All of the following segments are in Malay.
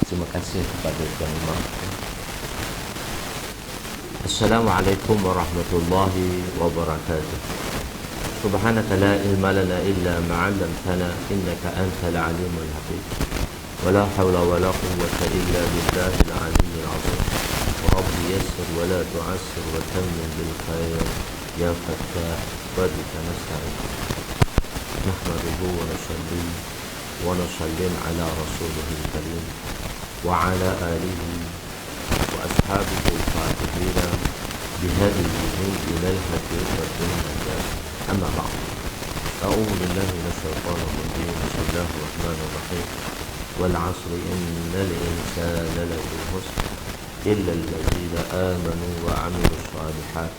Terima kasih kepada Tuan Imam. Assalamualaikum warahmatullahi wabarakatuh. Subhanaka la ilma lana illa ma 'allamtana innaka antal alimul hakim. Wala hawla wala quwwata illa billahil aliyyil 'azim. Rabbi yassir wa la tu'assir wa tammim bil khair ya fattah wa bika nasta'in. Nahmaduhu wa nusalli wa nusallim ala rasulihil karim wa ala alihi wa ashabihi al-fatihina bihadihim ilal haqiqatin najat. Amma ba'd. A'udzu billahi minasy syaithanir rajim. Bismillahir rahmanir rahim. Wal 'asri innal insana lafi khusr illa alladhina amanu wa 'amilus shalihat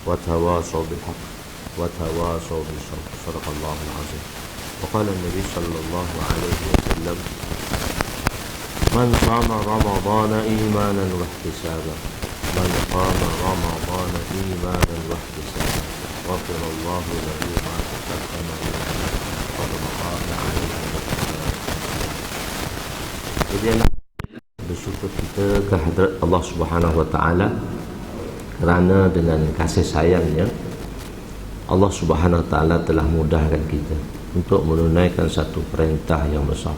wa tawasaw bil haqq wa tawasaw bis sabr. Shadaqallahul 'azim. Wa qala an-nabi sallallahu alaihi wasallam Man qama ramadana imanan wa ihtisaban Man qama ramadana imanan wa ihtisaban ghafara Allahu lahu ma taqaddama min dhanbihi wa ma ta'ala 'alaihi. Jadi bersyukur kita ke hadrat Allah Subhanahu wa taala kerana dengan kasih sayangnya Allah Subhanahu wa taala telah mudahkan kita untuk menunaikan satu perintah yang besar.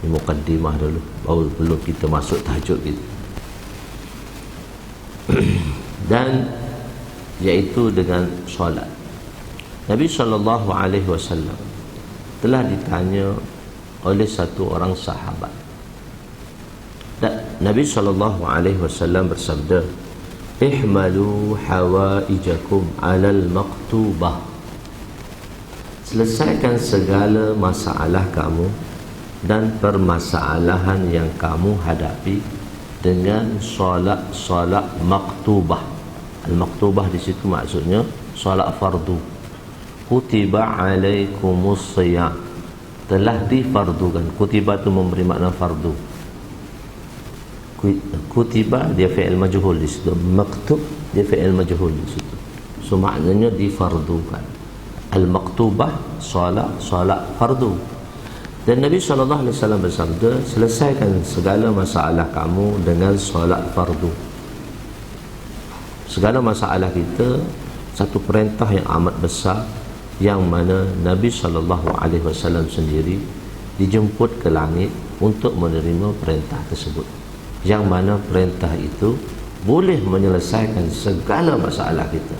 Ini mukaddimah dulu, baru belum kita masuk tahajud kita. Dan iaitu dengan solat. Nabi SAW telah ditanya oleh satu orang sahabat. Dan Nabi SAW bersabda, ihmalu hawaijakum alal maktubah. Selesaikan segala masalah kamu dan permasalahan yang kamu hadapi dengan solat maktubah. Al-maktubah di situ maksudnya solat fardu. Kutiba alaikumus shiyam, telah difardukan. Kutiba itu memberi makna fardu. Kutiba dia fi'il majhul di situ, maktub dia fi'il majhul di situ. So maknanya difardukan. Al-maktubah solat fardu. Dan Nabi SAW bersabda, selesaikan segala masalah kamu dengan solat fardu. Segala masalah kita satu perintah yang amat besar, yang mana Nabi SAW sendiri dijemput ke langit untuk menerima perintah tersebut, yang mana perintah itu boleh menyelesaikan segala masalah kita,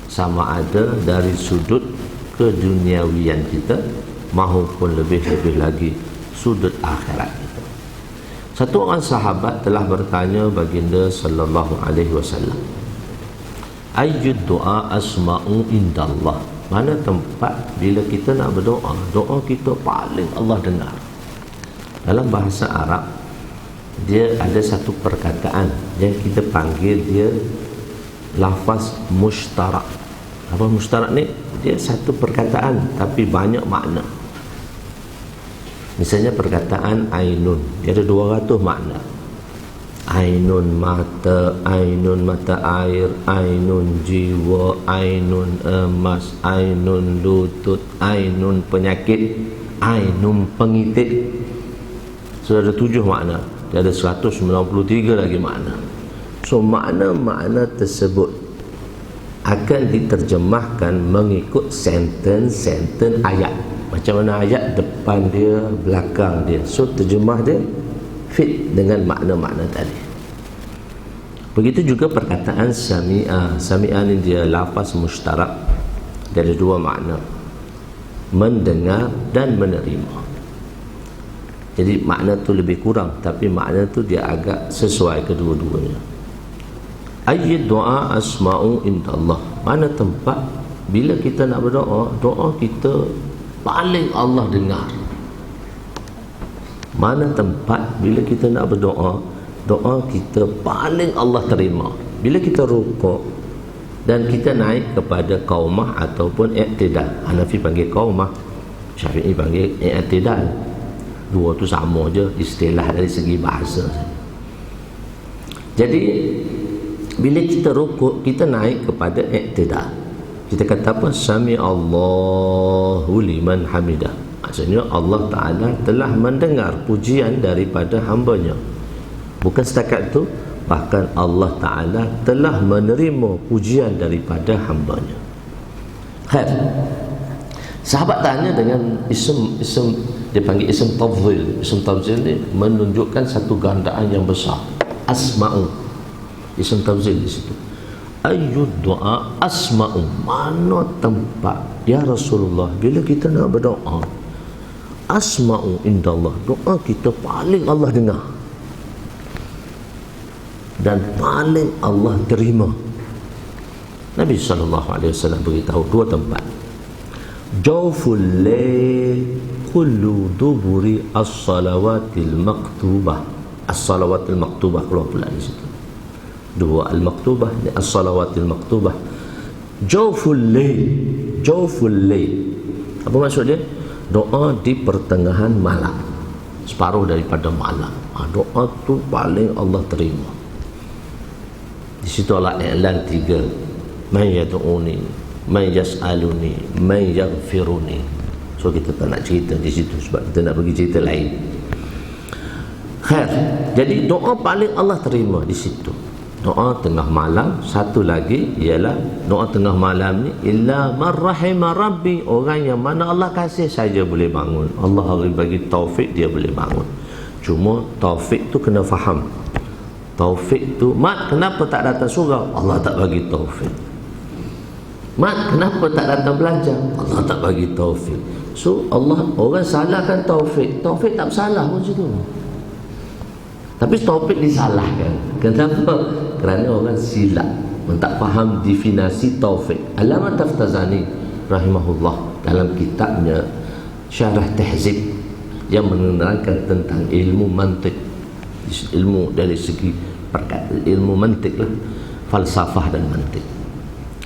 sama ada dari sudut keduniawian kita maupun lebih-lebih lagi sudut akhirat kita. Satu orang sahabat telah bertanya baginda sallallahu alaihi wasallam, ayyud du'a asma'u indallah, mana tempat bila kita nak berdoa, doa kita paling Allah dengar. Dalam bahasa Arab dia ada satu perkataan yang kita panggil dia lafaz mushtarak. Apa mushtarak ni? Dia satu perkataan tapi banyak makna. Misalnya perkataan ainun, dia ada 200 makna. Ainun mata air, ainun jiwa, ainun emas, ainun lutut, ainun penyakit, ainun pengitik. Sudah ada 7 makna. Dia ada 193 lagi makna. So makna-makna tersebut akan diterjemahkan mengikut sentence ayat. Macam mana ayat, depan dia, belakang dia. So terjemah dia fit dengan makna-makna tadi. Begitu juga perkataan sami'a. Sami'a ni dia lafaz mushtarak. Dia ada 2 makna, mendengar dan menerima. Jadi makna tu lebih kurang, tapi makna tu dia agak sesuai kedua-duanya. Ayyid doa asma'u indallah, mana tempat bila kita nak berdoa, doa kita paling Allah dengar. Mana tempat bila kita nak berdoa, doa kita paling Allah terima. Bila kita rukuk dan kita naik kepada qaumah ataupun i'tidal. Hanafi panggil qaumah, Syafi'i panggil i'tidal. Dua tu sama je, istilah dari segi bahasa. Jadi bila kita rukuk, kita naik kepada i'tidal. Kita kata apa? Sami Allahu liman hamidah. Maksudnya Allah Ta'ala telah mendengar pujian daripada hambanya. Bukan setakat itu, bahkan Allah Ta'ala telah menerima pujian daripada hambanya. Khair, sahabat tanya dengan isim dia panggil isim tafdhil. Isim tafdhil ni menunjukkan satu gandaan yang besar. Asma'u, isim tafdhil di situ. Ayyud doa asma'u, mana tempat ya Rasulullah bila kita nak berdoa, asma'u indallah, doa kita paling Allah dengar dan paling Allah terima. Nabi SAW beritahu dua tempat. Jawful layl kullu duburi as-salawatil maktubah. As-salawatil maktubah keluar pula di situ. Dua al-maktubah ni as-salawatil maktubah. Jawful layl, jawful layl. Apa maksud dia? Doa di pertengahan malam, separuh daripada malam. Doa tu paling Allah terima. Di situ Allah i'lan tiga. Man yad'uni, man yas'aluni, man yaghfiruni. So kita tak nak cerita di situ sebab kita nak pergi cerita lain. Khair. Jadi doa paling Allah terima di situ. Doa tengah malam. Satu lagi ialah doa tengah malam ni illa man rahima rabbi, orang yang mana Allah kasih saja boleh bangun. Allah harus bagi taufik dia boleh bangun. Cuma taufik tu kena faham. Taufik tu, Mat kenapa tak datang surau? Allah tak bagi taufik. Mat kenapa tak datang belajar? Allah tak bagi taufik. So Allah, orang salahkan taufik. Taufik tak salah pun situ. Tapi taufik disalahkan. Kenapa? Kerana orang silap, tak faham definisi taufik. Allamah Taftazani rahimahullah dalam kitabnya Syarah Tahzib yang menerangkan tentang ilmu mantik, ilmu dari segi ilmu mantik lah, falsafah dan mantik.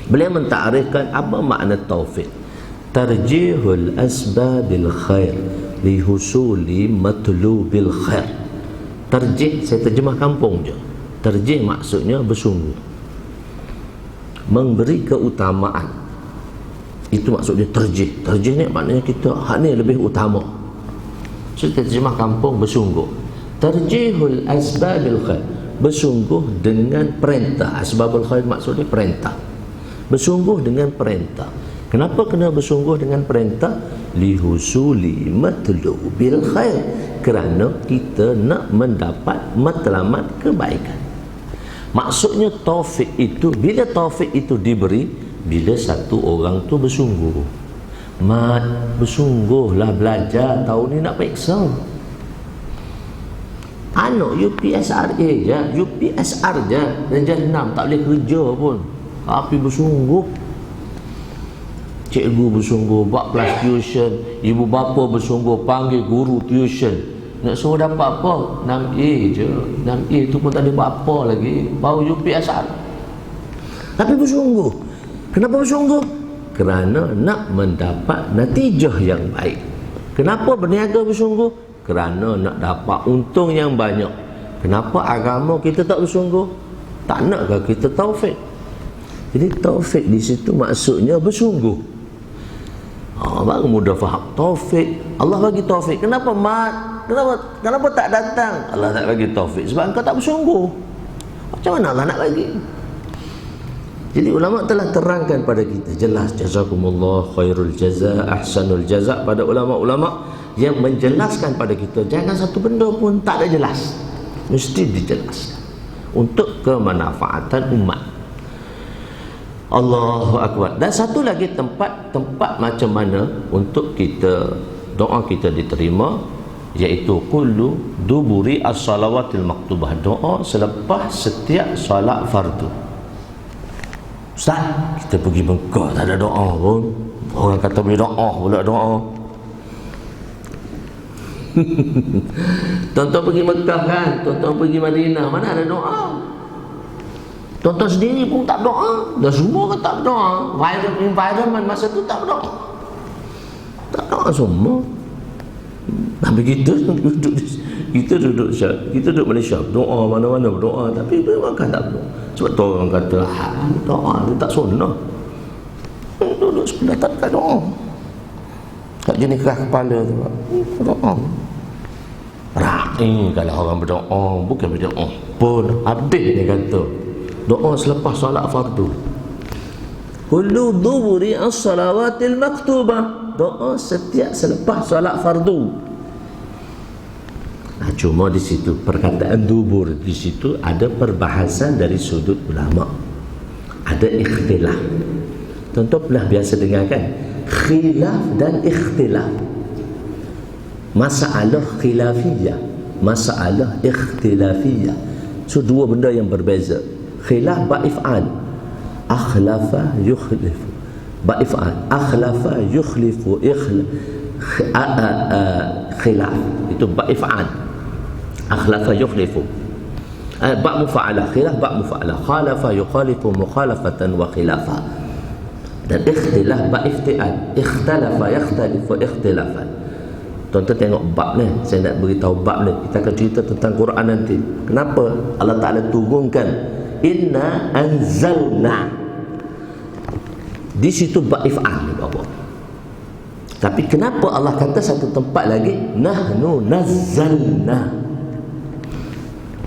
Beliau mentarikkan apa makna taufik. Tarjihul asbabil khair lihusuli matlubil khair. Tarjih, saya terjemah kampung je. Tarjih maksudnya bersungguh, memberi keutamaan. Itu maksudnya tarjih. Tarjih ni maknanya kita hak ni lebih utama. So terjemah kampung bersungguh. Tarjihul asbabil khair, bersungguh dengan perintah. Asbabul khair maksudnya perintah. Bersungguh dengan perintah. Kenapa kena bersungguh dengan perintah? Lihusuli matlubil khair, kerana kita nak mendapat matlamat kebaikan. Maksudnya taufik itu, bila taufik itu diberi, bila satu orang tu bersungguh. Mat, bersungguhlah belajar, tahun ni nak periksa. Anak UPSR je, UPSR je, darjah 6 tak boleh kerja pun. Tapi bersungguh. Cikgu bersungguh buat kelas tuition, ibu bapa bersungguh panggil guru tuition. Nak suruh dapat apa? 6A je. 6A tu pun tak ada buat apa lagi, baru UPSR. Tapi bersungguh. Kenapa bersungguh? Kerana nak mendapat natijah yang baik. Kenapa berniaga bersungguh? Kerana nak dapat untung yang banyak. Kenapa agama kita tak bersungguh? Tak nakkah kita taufik? Jadi taufik di situ maksudnya bersungguh. Baru mudah faham. Taufik, Allah bagi taufik. Kenapa Mat? Kenapa tak datang? Allah tak bagi taufik sebab engkau tak bersungguh. Macam mana Allah nak bagi? Jadi ulama telah terangkan pada kita jelas, jazakumullah khairul jaza, ahsanul jaza, pada ulama-ulama yang menjelaskan pada kita jangan satu benda pun tak ada jelas, mesti dijelaskan untuk kemanfaatan umat. Allahu Akbar. Dan satu lagi tempat macam mana untuk kita doa kita diterima, iaitu kullu duburi as-salawatil maktubah, doa selepas setiap solat fardu. Ustaz, kita pergi Mekah tak ada doa pun. Orang kata boleh doa pula doa. Tuan-tuan pergi Mekah kan, tuan-tuan pergi Madinah, mana ada doa? Tuan-tuan sendiri pun tak doa. Dan semua kan tak doa. Environment masa tu tak doa. Tak doa semua. Tapi kita duduk Malaysia, doa mana-mana berdoa, tapi memang tak doa. Sebab tu orang kata doa dia tak sunnah. Duduk sebelah tak doa. Tak jenis keras kepala tu doa. Kalau orang berdoa, bukan berdoa pun habis dia kata. Doa selepas solat fardu. Kullu dhuburi as-salawatil maktubah. Doa setiap selepas solat fardu. Cuma di situ perkataan dubur, di situ ada perbahasan dari sudut ulama. Ada ikhtilaf. Tuan-tuan pernah biasa dengar kan? Khilaf dan ikhtilaf. Masalah khilafiyah, masalah ikhtilafiyah. So dua benda yang berbeza. Khilaf ba'if'al. Akhlafa yukhlifu. Ba'if'al. Akhlafa yukhlifu. Khilaf. Itu ba'if'al. Akhlafa yukhlifu. Ba' mufa'alah. Khilaf ba' mufa'alah. Khalafa yukhalifu mukhalafatan wa khilafa. Dan ikhtilaf ba' ifti'al. Ikhtalafa yakhtalifu ikhtilafan. Tuan-tuan tengok bab ni. Saya nak beritahu bab ni. Kita akan cerita tentang Quran nanti. Kenapa Allah Ta'ala turunkan inna anzalna. Di situ ba' if'al ni bapa. Tapi kenapa Allah kata satu tempat lagi nahnu nazzalna.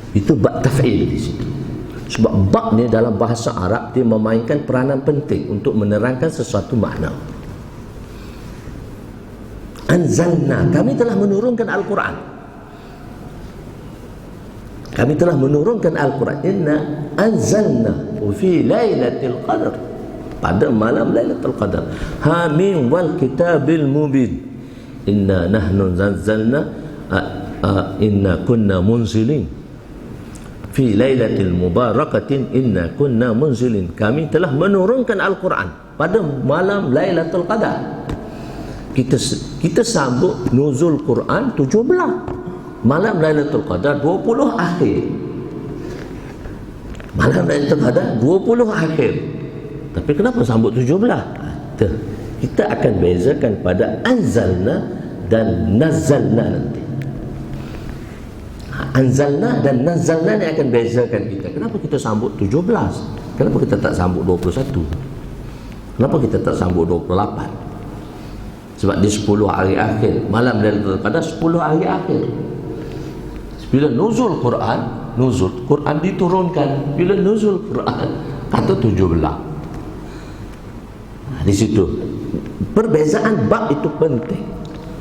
Itu bab taf'il di situ. Sebab bab ni dalam bahasa Arab dia memainkan peranan penting untuk menerangkan sesuatu makna. Anzalna, kami telah menurunkan Al-Quran. Kami telah menurunkan Al-Quran. Inna anzalna fi lailatul qadar. Pada malam Lailatul Qadar. Hamim wal kitabil mubin. Inna nahnu nazzalna inna kunna munzilin fi lailatul mubarakatin inna kunna munzilin. Kami telah menurunkan Al-Quran pada malam Lailatul Qadar. Kita sambut nuzul Quran 17. Malam Lailatul Qadar 20 akhir. Malam Lailatul Qadar 20 akhir. Tapi kenapa sambut 17? Kita akan bezakan pada anzalna dan nazzalna nanti. Anzalna dan nazzalna ni akan bezakan kita. Kenapa kita sambut 17? Kenapa kita tak sambut 21? Kenapa kita tak sambut 28? Sebab di 10 hari akhir, malam Lailatul Qadar 10 hari akhir. Bila nuzul Quran diturunkan. Bila nuzul Quran kata 17. Di situ perbezaan bab itu penting.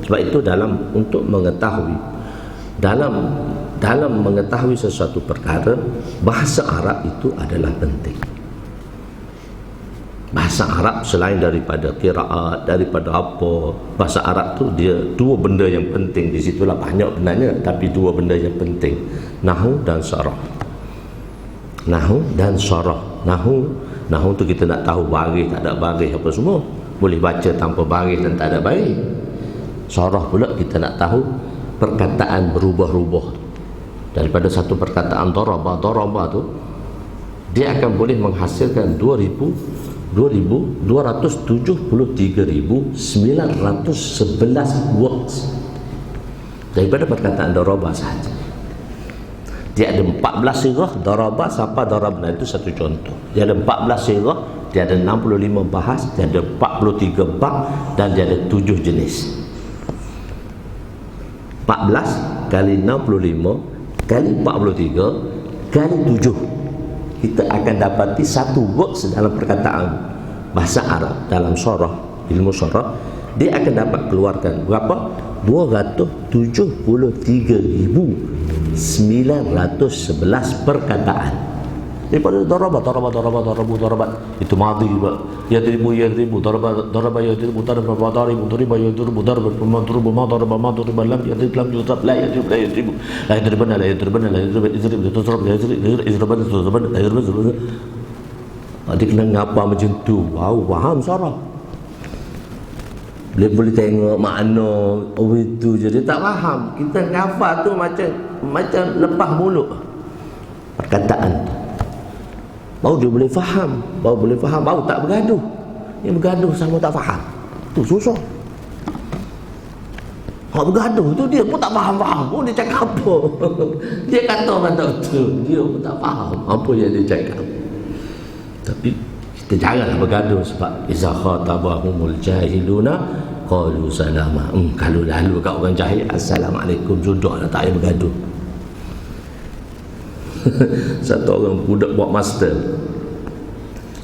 Sebab itu untuk mengetahui dalam mengetahui sesuatu perkara, bahasa Arab itu adalah penting. Bahasa Arab selain daripada qiraat, daripada apa, bahasa Arab tu dia dua benda yang penting. Di situlah banyak benarnya, tapi dua benda yang penting, nahwu dan sarah. Nahwu dan sarah. Nahwu tu kita nak tahu baris tak ada baris apa semua, boleh baca tanpa baris dan tak ada baris. Sarah pula kita nak tahu perkataan berubah-ubah daripada satu perkataan daraba tu dia akan boleh menghasilkan 273,911 words daripada perkataan daraba sahaja. Dia ada 14 sirah daraba sampai darabna, itu satu contoh. Dia ada 14 sirah, dia ada 65 bahas, dia ada 43 bab dan dia ada 7 jenis. 14 kali 65 kali 43 kali 7. Kita akan dapati satu words dalam perkataan bahasa Arab, dalam syarah, ilmu syarah, dia akan dapat keluarkan berapa? 273,911 perkataan. Daripada daraba itu madhi juga. Yadribu daraba yadribu daraba daribu yadribu daraba ma daraba lam yudrib la yadribu adik kena ngapa macam tu. Wow, faham Sarah. Boleh tengok makna itu je dia tak faham. Kita ngafal tu macam lepas mulut perkataan tu. Baru dia boleh faham, baru tak bergaduh. Yang bergaduh sama tak faham, tu susah. Hak bergaduh tu dia pun tak faham pun dia cakap apa. Dia kata tu, dia pun tak faham apa yang dia cakap. Tapi kita janganlah bergaduh, sebab iza khatabahumul jahiluna qalu salama. Kalau lalu kat orang jahil, assalamualaikum, sudahlah, tak payah bergaduh. Satu orang budak buat master,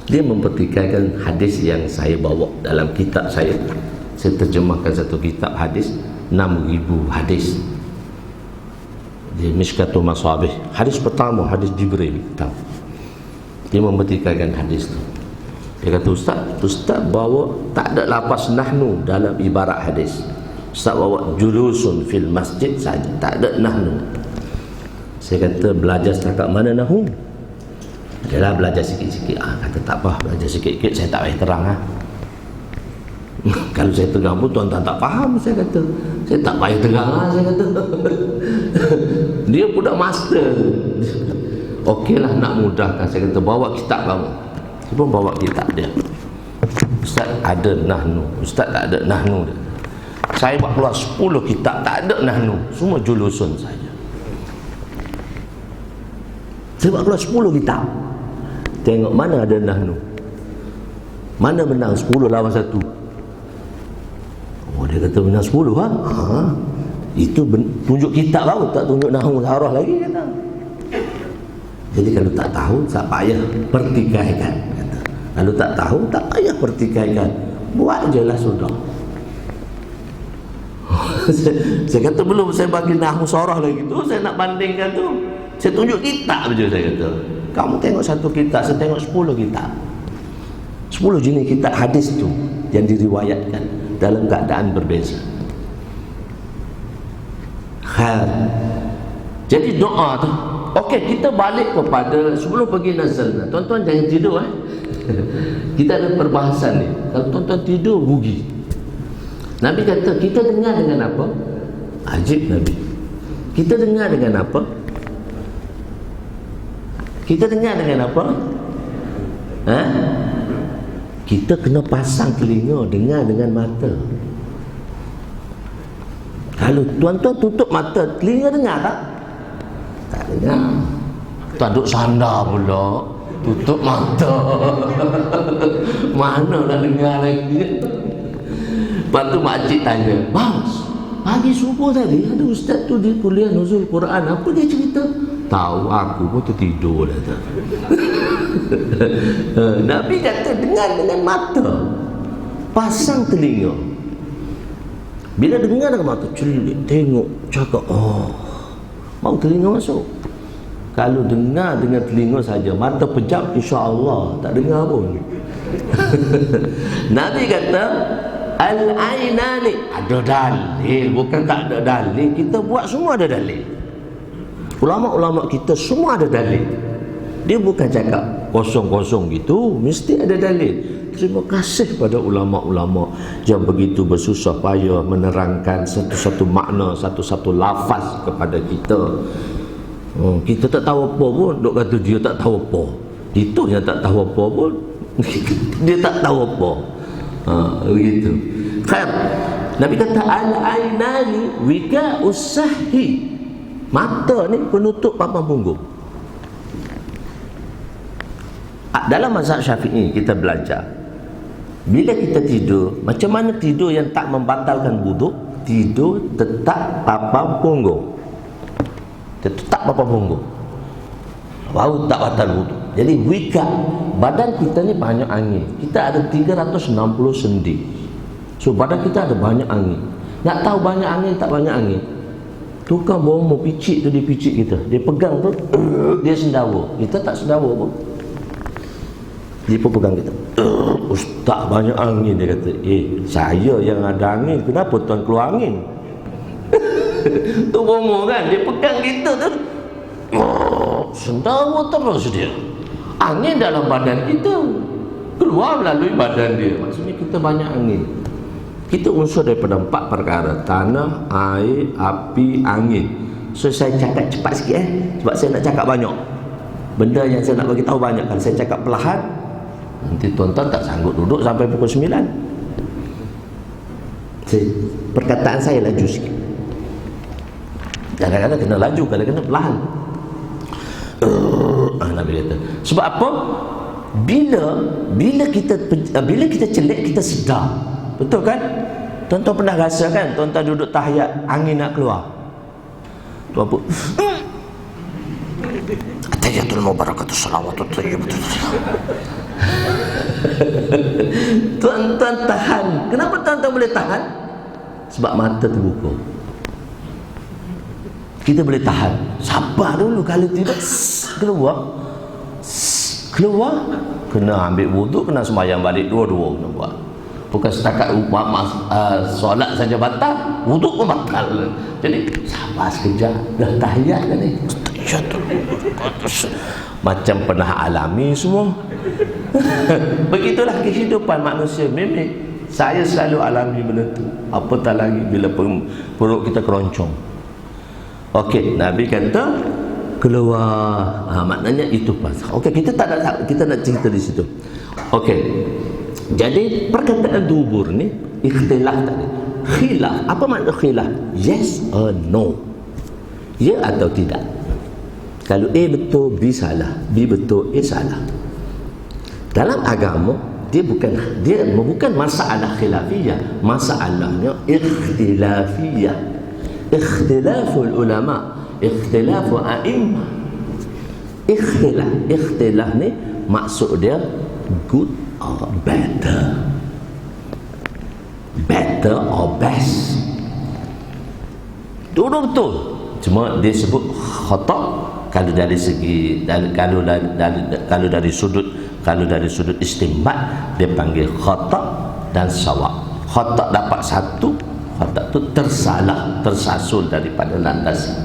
dia mempertikaikan hadis yang saya bawa dalam kitab saya. Saya terjemahkan satu kitab hadis, 6,000 hadis di Mishkatul Masabih. Hadis pertama, hadis Jibril. Dia mempertikaikan hadis tu. Dia kata, Ustaz bawa tak ada lapas nahnu dalam ibarat hadis. Ustaz bawa julusun fil masjid saja, tak ada nahnu. Saya kata, belajar setakat mana nahu? Dia lah belajar sikit-sikit. Kata tak apa, belajar sikit-sikit, saya tak payah terang . Kalau saya terang pun tuan-tuan tak faham. Saya kata, saya tak payah terang . Saya kata dia budak master. Okeylah, nak mudahkan. Saya kata, bawa kitab kamu. Dia pun bawa kitab dia. Ustaz ada nahnu, Ustaz tak ada nahnu dia. Saya buat keluar 10 kitab, tak ada nahnu, semua julusun saja. Saya buat keluar 10 kitab, tengok mana ada nahnu, mana menang 10 lawan 1. Oh, dia kata menang 10 . Itu tunjuk kitab baru, tak tunjuk nahnu sarah lagi kata. Jadi kalau tak tahu, tak payah pertikaikan kata. Kalau tak tahu, tak payah pertikaikan, buat je lah sudah. Saya kata belum saya bagi nahwu sarah lagi tu, saya nak bandingkan tu, saya tunjuk kitab je. Saya kata, kamu tengok satu kitab, saya tengok 10 kitab, 10 jenis kitab hadis tu yang diriwayatkan dalam keadaan berbeza. Jadi doa tu, okey, kita balik kepada sebelum pergi nazalna. Tuan-tuan jangan tidur . Kita ada perbahasan ni. Kalau tuan-tuan tidur, rugi. Nabi kata, kita dengar dengan apa? Ajib Nabi. Kita dengar dengan apa? Kita dengar dengan apa? Kita kena pasang telinga, dengar dengan mata. Kalau tuan-tuan tutup mata, telinga dengar tak? Tak dengar. Tak duduk sandar pula, tutup mata. Mana nak dengar lagi? Lepas tu makcik tanya, Mas, pagi subuh tadi ada ustaz tu di kuliah nuzul Quran, apa dia cerita? Tahu, aku pun tertidur dah tak. Nabi kata dengar dengan mata, pasang telinga. Bila dengar dengan mata, celik, tengok, cakap, mau telinga masuk. Kalau dengar dengan telinga saja, mata pejam, insya-Allah tak dengar pun. Nabi kata al-ainani, ada dalil, bukan tak ada dalil. Kita buat semua ada dalil. Ulama-ulama kita semua ada dalil. Dia bukan cakap kosong-kosong gitu, mesti ada dalil. Terima kasih pada ulama-ulama yang begitu bersusah payah menerangkan satu-satu makna, satu-satu lafaz kepada kita. Kita tak tahu apa pun, dok kata dia tak tahu apa. Itu yang tak tahu apa pun, dia tak tahu apa. Begitu. Khair. Nabi kata al-ainani wika'us sahhi. Mata ni penutup papan punggung. Dalam mazhab Syafi'i kita belajar, bila kita tidur, macam mana tidur yang tak membatalkan wuduk? Tidur tetap papan punggung. Tetap papan punggung, baru tak batal wuduk. Jadi wika, badan kita ni banyak angin. Kita ada 360 sendi. So badan kita ada banyak angin. Nak tahu banyak angin tak banyak angin? Tukang bomo picit tu, dia picit kita, dia pegang tu, dia sendawa. Kita tak sendawa pun, dia pun pegang kita. Ustaz banyak angin, dia kata. Saya yang ada angin, kenapa tuan keluar angin? Tu bomo kan, dia pegang kita tu, sendawa terus dia. Angin dalam badan kita keluar melalui badan dia. Maksudnya kita banyak angin. Kita unsur daripada 4 perkara: tanah, air, api, angin. So saya cakap cepat sikit sebab saya nak cakap banyak. Benda yang saya nak bagi tahu banyak. Kalau saya cakap perlahan, nanti tuan-tuan tak sanggup duduk sampai pukul 9. Perkataan saya laju sikit. Kadang-kadang kena laju, kadang-kadang perlahan. Nabi kata, sebab apa? Bila kita celik, kita sedar. Betul kan? Tuan-tuan pernah rasa kan, tuan-tuan duduk tahiyat, angin nak keluar. Tuan pun Tahiyatul mubarakatus salawatul thayyibatul. Tuan-tuan tahan. Kenapa tuan-tuan boleh tahan? Sebab mata terbuka. Kita boleh tahan. Sabar dulu, kalau tidak keluar kena ambil wuduk, kena sembahyang balik dua-dua kena buat. Bukan setakat solat saja batal, wuduk pun batal. Jadi sabar sekejap, dah tahiyat kan ni. Macam pernah alami semua. Begitulah kehidupan manusia. Memang saya selalu alami benda tu. Apatah lagi bila perut kita keroncong. Okey, Nabi kata keluar. Maknanya itu pasal. Okey, kita nak cerita di situ. Okey. Jadi perkataan dubur ni ikhtilaf tadi. Khilaf. Apa makna khilaf? Yes or no. Ya atau tidak. Kalau A betul, B salah. B betul, A salah. Dalam agama dia bukan masalah khilafiyah, masalahnya ikhtilafiyah. Ikhtilaful ulama, ikhtilafu a'immah. Ikhtilaf ni maksud dia good or better, better or best. Dua betul. Cuma dia sebut khata' kalau dari segi kalau dari sudut istinbat dia panggil khata' dan sawab. Khata' dapat satu, khata' tu tersalah, tersasul daripada landasan.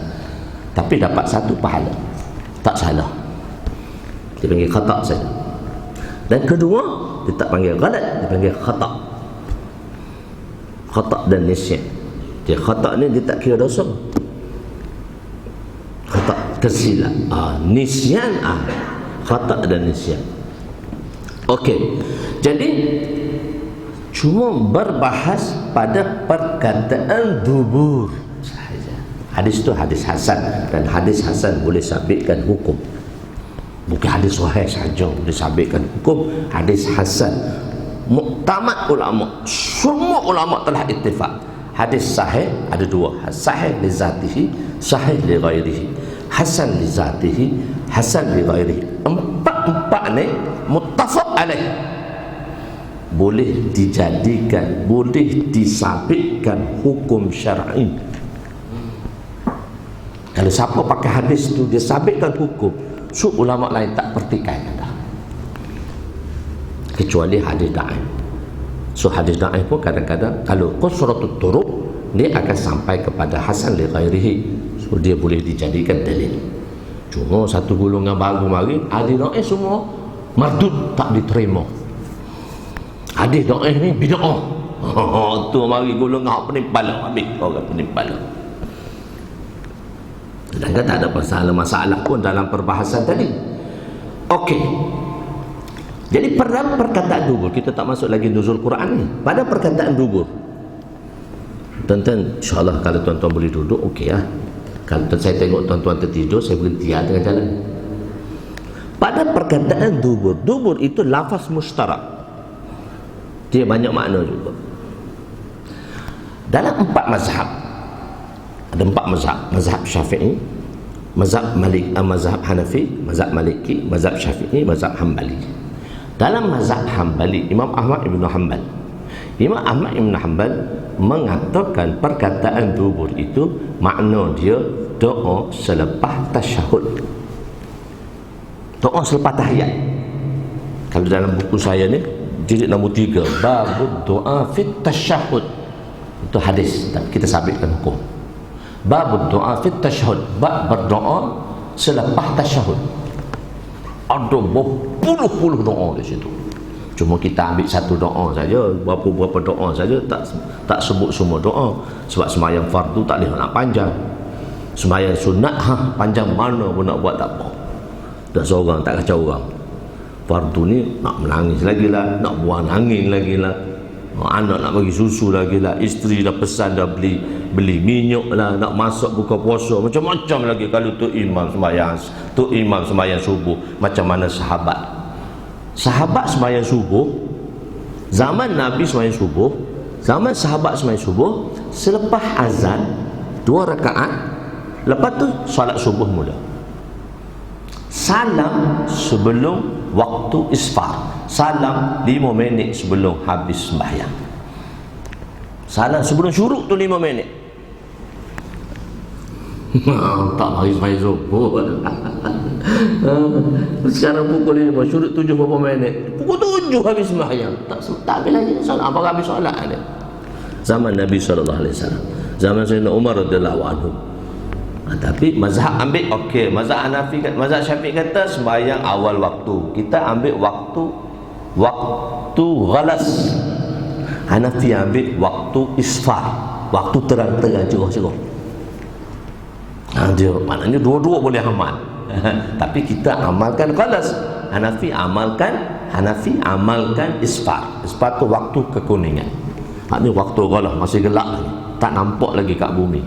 Tapi dapat satu pahala. Tak salah. Dia panggil khata' saja. Dan kedua, dia tak panggil ghalat, dia panggil khata'. Khata' dan nisyan. Dia khata' ni dia tak kira dosa. Khata' tersilap. Nisyan khata' dan nisyan. Okey. Jadi cuma berbahas pada perkataan dubur sahaja. Hadis tu hadis hasan, dan hadis hasan boleh sabitkan hukum. Bukan hadis sahih saja boleh sabitkan hukum. Hadis hasan muktamad ulama, semua ulama telah ittifaq. Hadis sahih ada dua, sahih li zatihi, sahih li ghairihi. Hasan li zatihi, hasan li ghairihi. Empat ni muttafaq alaih. Boleh dijadikan, boleh disabitkan hukum syar'i. Kalau siapa pakai hadis tu dia sabitkan hukum, so ulama lain tak pertikaian dah. Kecuali hadis da'if. So hadis da'if pun kadang-kadang kalau qusratut turuq dia akan sampai kepada hasan li ghairihi. So dia boleh dijadikan dalil. Cuma satu golongan baru mari hadis da'if semua mardud, tak diterima. Hadis da'if ni bid'ah. Tu mari golongan penimpala, habis orang penimpala. Sedangkan tak ada masalah pun dalam perbahasan tadi. Okey. Jadi pada perkataan dubur, kita tak masuk lagi nuzul Quran ni. Pada perkataan dubur, tuan-tuan, insyaAllah kalau tuan-tuan boleh duduk, okey lah. Kalau saya tengok tuan-tuan tertidur, saya berhenti tengah jalan. Pada perkataan dubur, dubur itu lafaz mustarak. Dia banyak makna juga. Dalam empat mazhab, ada empat mazhab. Mazhab Syafi'i, mazhab mazhab Hanafi, mazhab Maliki, mazhab Syafi'i, mazhab Hambali. Dalam mazhab Hambali, Imam Ahmad Ibn Hanbal mengatakan perkataan dubur itu makna dia doa selepas tasyahud, doa selepas tahiyat. Kalau dalam buku saya ni jilid nombor 3, bab doa fit tasyahud, itu hadis, kita sabitkan hukum. Bab doa fit tasyahud, bab berdoa selepas tasyahud. Ada berpuluh-puluh doa di situ. Cuma kita ambil satu doa saja, berapa doa saja, tak sebut semua doa. Sebab sembahyang fardu tak boleh nak panjang. Sembahyang sunat panjang mana pun nak buat tak apa. Dah seorang tak kacau orang. Fardu ni nak menangis lagi lah, nak buang angin lagi lah, anak nak bagi susu lagi lah, isteri dah pesan dah beli minyak lah, nak masak buka puasa, macam-macam lagi. Kalau tu imam sembahyang subuh, macam mana sahabat sembahyang subuh, zaman Nabi sembahyang subuh Zaman sahabat sembahyang subuh, selepas azan 2 rakaat, lepas tu solat subuh mula. Salam sebelum waktu isfar. Salam 5 minit sebelum habis sembahyang. Salam sebelum syuruk tu 5 minit. Tak lagi sembahyang subuh. Sekarang pukul 5, syuruk 7 berapa minit? Pukul 7 habis sembahyang. Tak habis lagi solat. Apa habis solat ni? Zaman Nabi SAW, zaman Sayyidina Umar radhiyallahu anhu. Tapi mazhab ambil okey, mazhab Hanafi, mazhab Syafi'i kata sembahyang awal waktu. Kita ambil waktu ghalas. Hanafi ambil waktu isfar, waktu terang-terang cerah-cerah. Dia maknanya dua-dua boleh amal. Tapi kita amalkan ghalas. Hanafi amalkan isfar. Isfar tu waktu kekuningan. Maknanya waktu ghalas masih gelap lagi, tak nampak lagi kat bumi.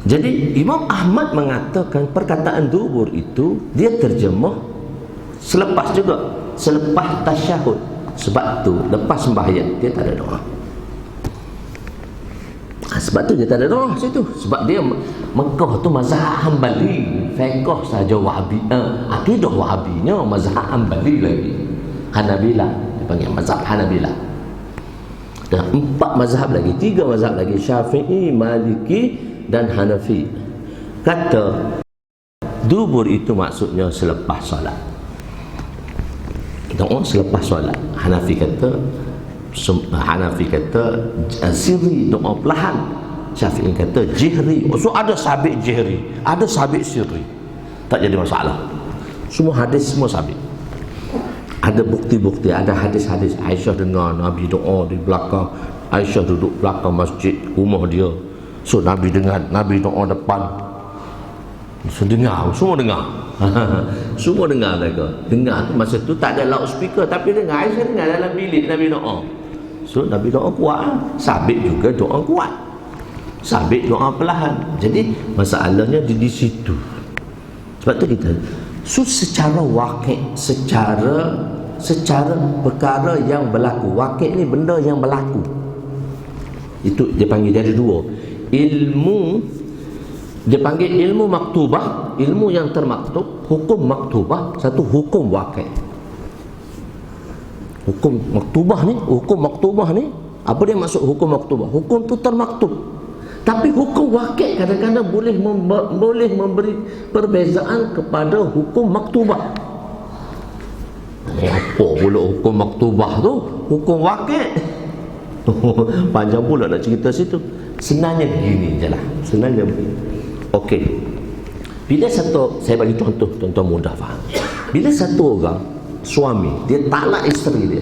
Jadi Imam Ahmad mengatakan perkataan dubur itu dia terjemah selepas juga, selepas tasyahud. Sebab tu lepas sembahyang dia tak ada doa. Sebab tu dia tak ada doa situ. Sebab dia Mekah tu mazhab Hambali, fiqh saja Wahabi. Akidah Wahabinya mazhab Hambali lagi. Hanabilah, dipanggil mazhab Hanabilah. Dan 4 mazhab lagi, 3 mazhab lagi, Syafi'i, Maliki dan Hanafi. Kata dubur itu maksudnya selepas solat. Doa selepas solat. Hanafi kata sirri, doa perlahan. Syafi'i kata jihri. So ada sabit jihri, ada sabit sirri. Tak jadi masalah. Semua hadis semua sabit. Ada bukti-bukti, ada hadis-hadis. Aisyah dengar Nabi doa di belakang. Aisyah duduk belakang masjid rumah dia. So Nabi dengar, Nabi doa depan. So dengar, semua dengar. Semua dengar mereka. Dengar tu masa tu tak ada loudspeaker, tapi dengar. Aisyah dengar dalam bilik Nabi doa. So Nabi doa kuat. Sabit juga doa kuat. Sabit doa perlahan. Jadi masalahnya di situ. Sebab tu kita secara wakil, secara perkara yang berlaku. Wakil ni benda yang berlaku. Itu dia panggil, dia ada 2. Ilmu, dia panggil ilmu maktubah, ilmu yang termaktub. Hukum maktubah, satu hukum wakil. Hukum maktubah ni apa dia maksud hukum maktubah? Hukum tu termaktub. Tapi hukum wakil kadang-kadang boleh memberi perbezaan kepada hukum maktubah. Apa pula hukum maktubah tu? Hukum wakil. Panjang pula nak cerita situ. Senangnya begini je lah. Senangnya begini. Okey. Bila saya bagi contoh mudah faham. Bila satu orang suami dia talak isteri dia.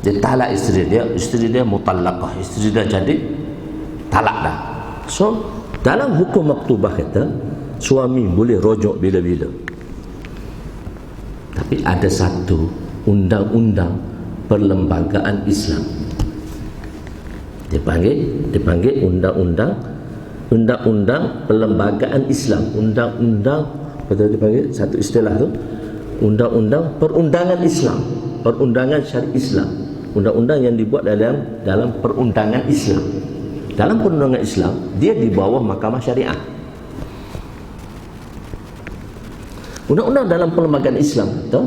Dia talak isteri dia mutallaqah, isteri dia jadi talak dah. So dalam hukum maktubah kata suami boleh rujuk bila-bila. Tapi ada satu undang-undang perlembagaan Islam. Dia panggil undang-undang perlembagaan Islam. Undang-undang apa dia panggil satu istilah tu? Undang-undang perundangan Islam, perundangan syariat Islam. Undang-undang yang dibuat dalam perundangan Islam. Dalam perundangan Islam, dia di bawah mahkamah syariah. Undang-undang dalam perlembagaan Islam tu,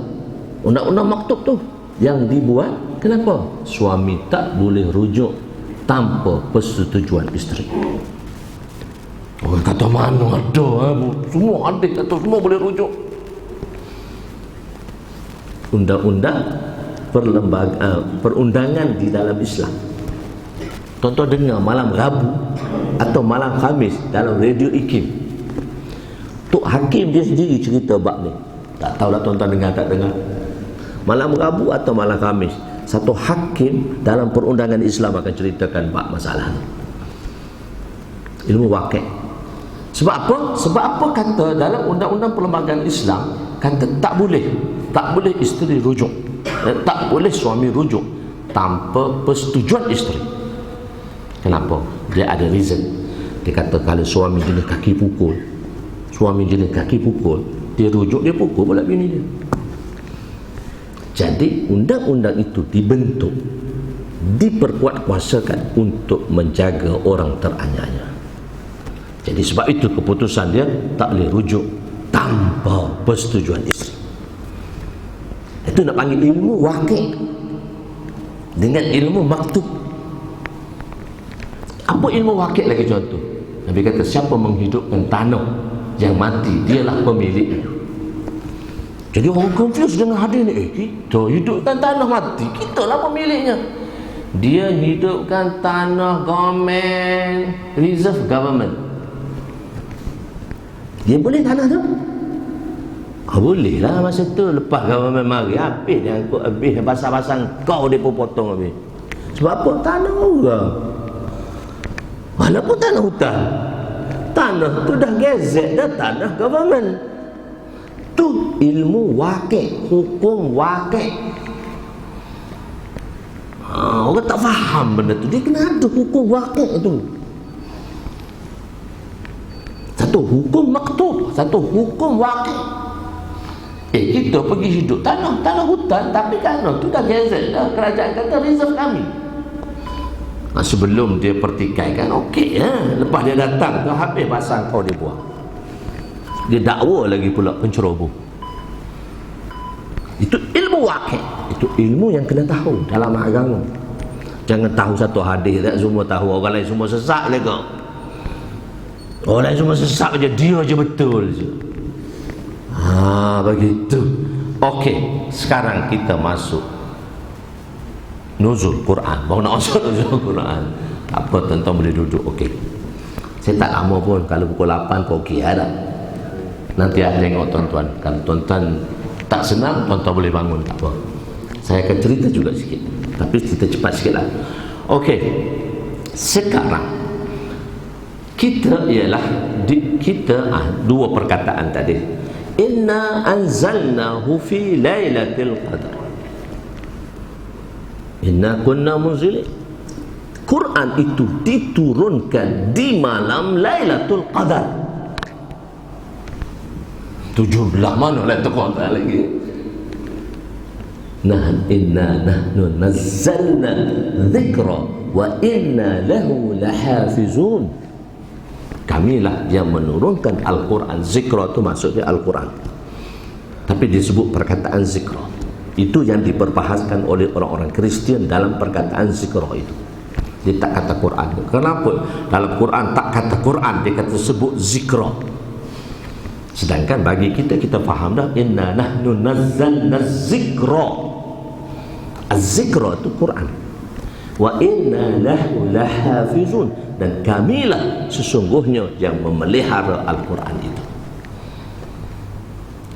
undang-undang maktub tu yang dibuat, kenapa? Suami tak boleh rujuk tanpa persetujuan isteri. Orang kata mana ada, semua hadis kata semua boleh rujuk. Undang-undang perundangan di dalam Islam. Tuan-tuan dengar malam Rabu atau malam Khamis dalam radio IKIM, Tok Hakim dia sendiri cerita bab ni. Tak tahulah tuan-tuan dengar tak dengar. Malam Rabu atau malam Khamis, satu hakim dalam perundangan Islam akan ceritakan bab masalah ni. Ilmu wakil. Sebab apa? Sebab apa kata dalam undang-undang perlembagaan Islam kata tak boleh isteri rujuk, tak boleh suami rujuk tanpa persetujuan isteri. Kenapa? Dia ada reason. Dia kata kalau suami jenis kaki pukul, dia rujuk, dia pukul pula bini dia. Jadi undang-undang itu dibentuk, diperkuat kuasakan untuk menjaga orang teraniaya. Jadi sebab itu keputusan dia tak boleh rujuk tanpa persetujuan isteri. Itu nak panggil ilmu waqi' dengan ilmu maktub. Apa ilmu waqi' lagi contoh? Nabi kata siapa menghidupkan tanah yang mati, dialah pemiliknya. Jadi orang confused dengan hadis ni. Kita hidupkan tanah mati, kita lah pemiliknya. Dia hidupkan tanah government, reserve government. Dia boleh tanah tu? Boleh lah masa tu. Lepas government mari, habis dia angkut, habis pasang-pasang kau dia pun potong habis. Sebab apa? Tanah orang. Walaupun tanah hutan, tanah tu dah gazet, dah tanah government. Tu ilmu waqi', hukum waqi'. Orang tak faham benda tu. Dia kena ada hukum waqi' tu. Satu hukum maktub, satu hukum waqi'. Kita pergi hidup tanah hutan, tapi tanah tu dah gazet, dah kerajaan kata reserve kami. Sebelum dia pertikaikan, okey ya. Lepas dia datang tu habis pasang kau dia buang. Dia dakwa lagi pula penceroboh. Itu ilmu waqi'. Itu ilmu yang kena tahu dalam agama. Jangan tahu satu hadis tak semua tahu, orang lain semua sesat je kau. Orang lain semua sesat je, dia je betul je. Begitu. Okey, sekarang kita masuk nuzul Quran. Baru nak masuk nuzul Quran. Apa tuan-tuan boleh duduk? Okey. Saya tak lama pun, kalau pukul 8 kau okey ada. Nanti saya tengok tuan-tuan. Kalau tuan-tuan tak senang, tuan-tuan boleh bangun, tak apa. Saya akan cerita juga sikit, tapi cerita cepat sikit lah. Okey. Sekarang kita ialah dua perkataan tadi. Inna anzalnahu fi lailatul qadar. Inna kunna munzilin. Quran itu diturunkan di malam Lailatul Qadar. 17 mana Lailatul Qadar lagi? Inna nahnu nazzalna dzikra wa inna lahu lahafizun. Kamilah yang menurunkan Al-Quran. Zikra itu maksudnya Al-Quran, tapi disebut perkataan zikra. Itu yang diperbahaskan oleh orang-orang Kristian dalam perkataan zikra itu. Dia tak kata Quran. Kenapa? Dalam Quran tak kata Quran, dia kata sebut zikra. Sedangkan bagi kita, kita faham dah, inna nahnu nazzalna zikra. Az-zikra itu Quran. Wa inna lahu lahafizun, dan kamilah sesungguhnya yang memelihara Al-Quran itu.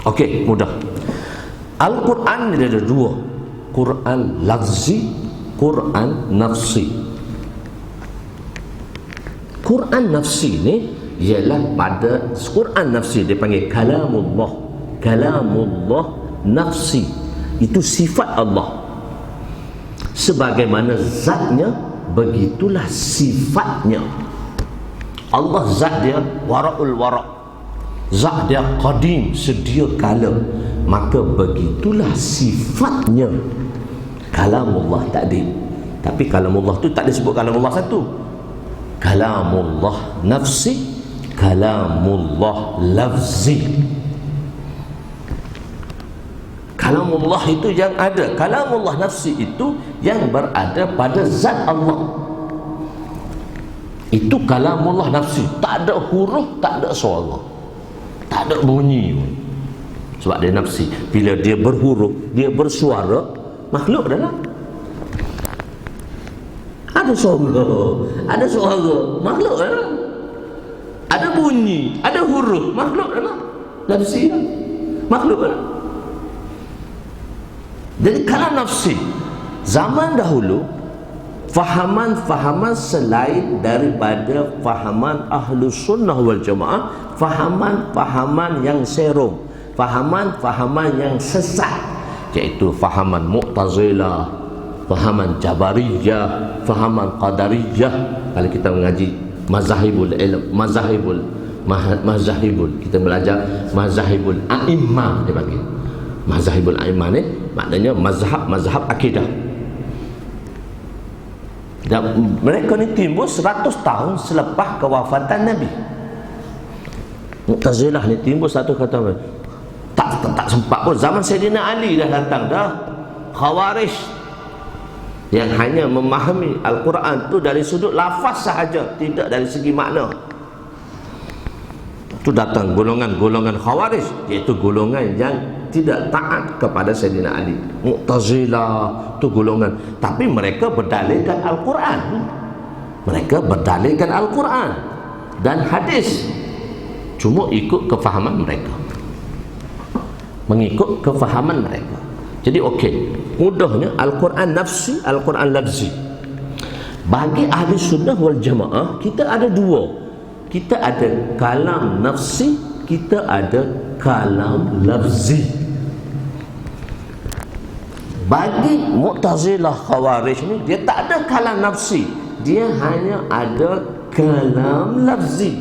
Okey, mudah. Al-Quran ada dua, Quran lafzi, Quran nafsi. Quran nafsi ni ialah pada Quran nafsi dia panggil kalamullah. Kalamullah nafsi itu sifat Allah. Sebagaimana zatnya, begitulah sifatnya. Allah zat dia wara'ul wara', zat dia qadim, sedia kala. Maka begitulah sifatnya kalamullah tadi. Tapi kalamullah tu tak disebut kalamullah satu. Kalamullah nafsi, kalamullah lafzi. Kalamullah itu yang ada, kalamullah nafsi itu yang berada pada zat Allah. Itu kalamullah nafsi, tak ada huruf, tak ada suara, tak ada bunyi. Sebab dia nafsi. Bila dia berhuruf, dia bersuara, makhluk adalah ada suara, makhluk adalah ada bunyi, ada huruf, makhluk adalah nafsi, makhluk adalah. Jadi kalam nafsi, zaman dahulu fahaman-fahaman selain daripada fahaman Ahlus Sunnah wal Jamaah, fahaman-fahaman yang serong, fahaman-fahaman yang sesat, iaitu fahaman Mu'tazilah, fahaman Jabariyah, fahaman Qadariyah. Kalau kita mengaji mazahibul ilm, mazahibul kita belajar mazahibul a'immah, dia panggil Mazhabul A'immah ni maknanya mazhab akidah. Dan mereka ni timbul 100 tahun selepas kewafatan Nabi. Mu'tazilah ni timbul satu kata tak sempat pun zaman Sayyidina Ali dah datang dah. Khawarij yang hanya memahami Al-Quran tu dari sudut lafaz sahaja, tidak dari segi makna. Tu datang golongan-golongan Khawarij, iaitu golongan yang tidak taat kepada Sayyidina Ali. Mu'tazilah tu golongan, tapi mereka berdalilkan Al-Quran. Mereka berdalilkan Al-Quran dan hadis, cuma ikut kefahaman mereka, mengikut kefahaman mereka. Jadi okey, mudahnya Al-Quran nafsi, Al-Quran lafzi. Bagi ahli sunnah wal jamaah, kita ada dua. Kita ada kalam nafsi, kita ada kalam lafzi. Bagi Mu'tazilah Khawarij ni, dia tak ada kalam nafsi, dia hanya ada kalam lafzi.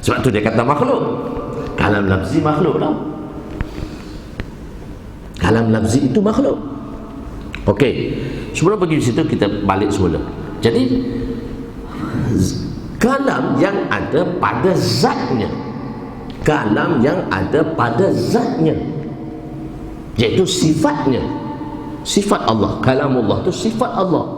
Sebab tu dia kata makhluk. Kalam lafzi makhluk lah. Kalam lafzi itu makhluk. Okey, sebelum pergi di situ kita balik semula. Jadi kalam yang ada pada zatnya, kalam yang ada pada zatnya, iaitu sifatnya, sifat Allah. Kalamullah itu sifat Allah,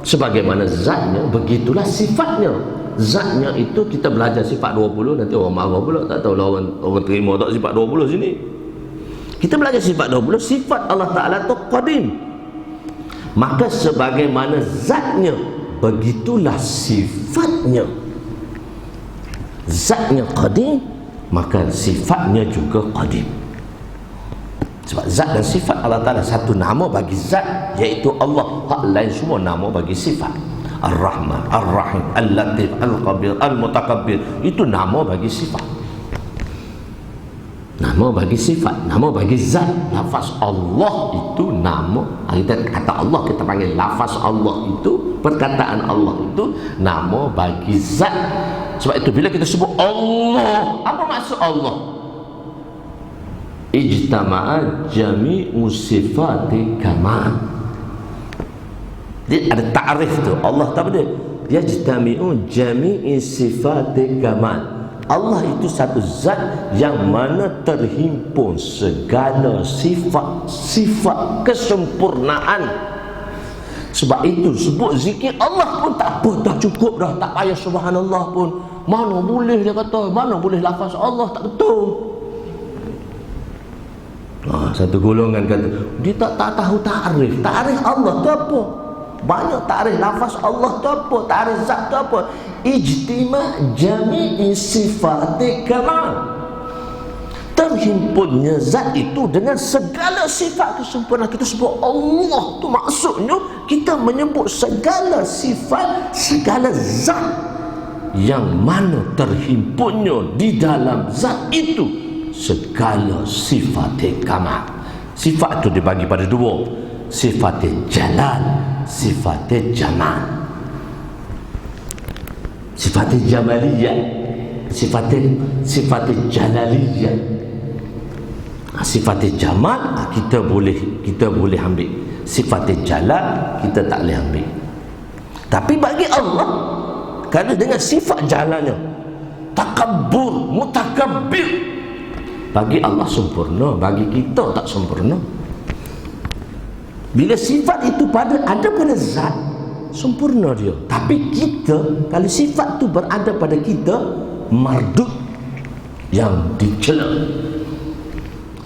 sebagaimana zatnya begitulah sifatnya. Zatnya itu kita belajar sifat 20, nanti orang marah pula, tak tahu lah orang terima tak sifat 20 sini. Kita belajar sifat 20, sifat Allah Ta'ala itu qadim. Maka sebagaimana zatnya, begitulah sifatnya. Zatnya qadim, maka sifatnya juga qadim. Sebab zat dan sifat Allah Ta'ala satu nama bagi zat, iaitu Allah. Hak lain semua nama bagi sifat. Ar-Rahman, Ar-Rahim, Al-Latif, Al-Qabir, Al-Mutakabbir, itu nama bagi sifat. Nama bagi sifat, nama bagi zat. Lafaz Allah itu nama. Kita kata Allah, kita panggil lafaz Allah itu, perkataan Allah itu nama bagi zat. Sebab itu bila kita sebut Allah, apa maksud Allah? Ijtama'a jami'u sifati kamal. Dia ada ta'rif tu. Allah tahu dia, yajtami'u jami'i sifati kamal. Allah itu satu zat yang mana terhimpun segala sifat kesempurnaan. Sebab itu sebut zikir Allah pun tak apa, dah cukup dah, tak payah subhanallah pun. Mana boleh dia kata, mana boleh lafaz Allah, tak betul. Satu golongan kata dia tak tahu ta'rif. Ta'rif Allah tu apa? Banyak ta'rif lafaz Allah tu apa, ta'rif zat tu apa? Ijtima' jami'i sifati kamal. Terhimpunnya zat itu dengan segala sifat kesempurnaan. Kita sebut Allah tu maksudnya kita menyebut segala sifat, segala zat yang mana terhimpunnya di dalam zat itu segala sifat kamal. Sifat itu dibagi pada dua, sifat jalal, sifat jamal. Sifat jamaliyah, sifat jalaliyah. Sifat jamal kita boleh ambil, sifat jalal kita tak boleh ambil. Tapi bagi Allah, kerana dengan sifat jalalnya, takabbur, mutakabbir, bagi Allah sempurna, bagi kita tak sempurna. Bila sifat itu ada pada zat, sempurna dia. Tapi kita, kalau sifat tu berada pada kita, mardud, yang dicela.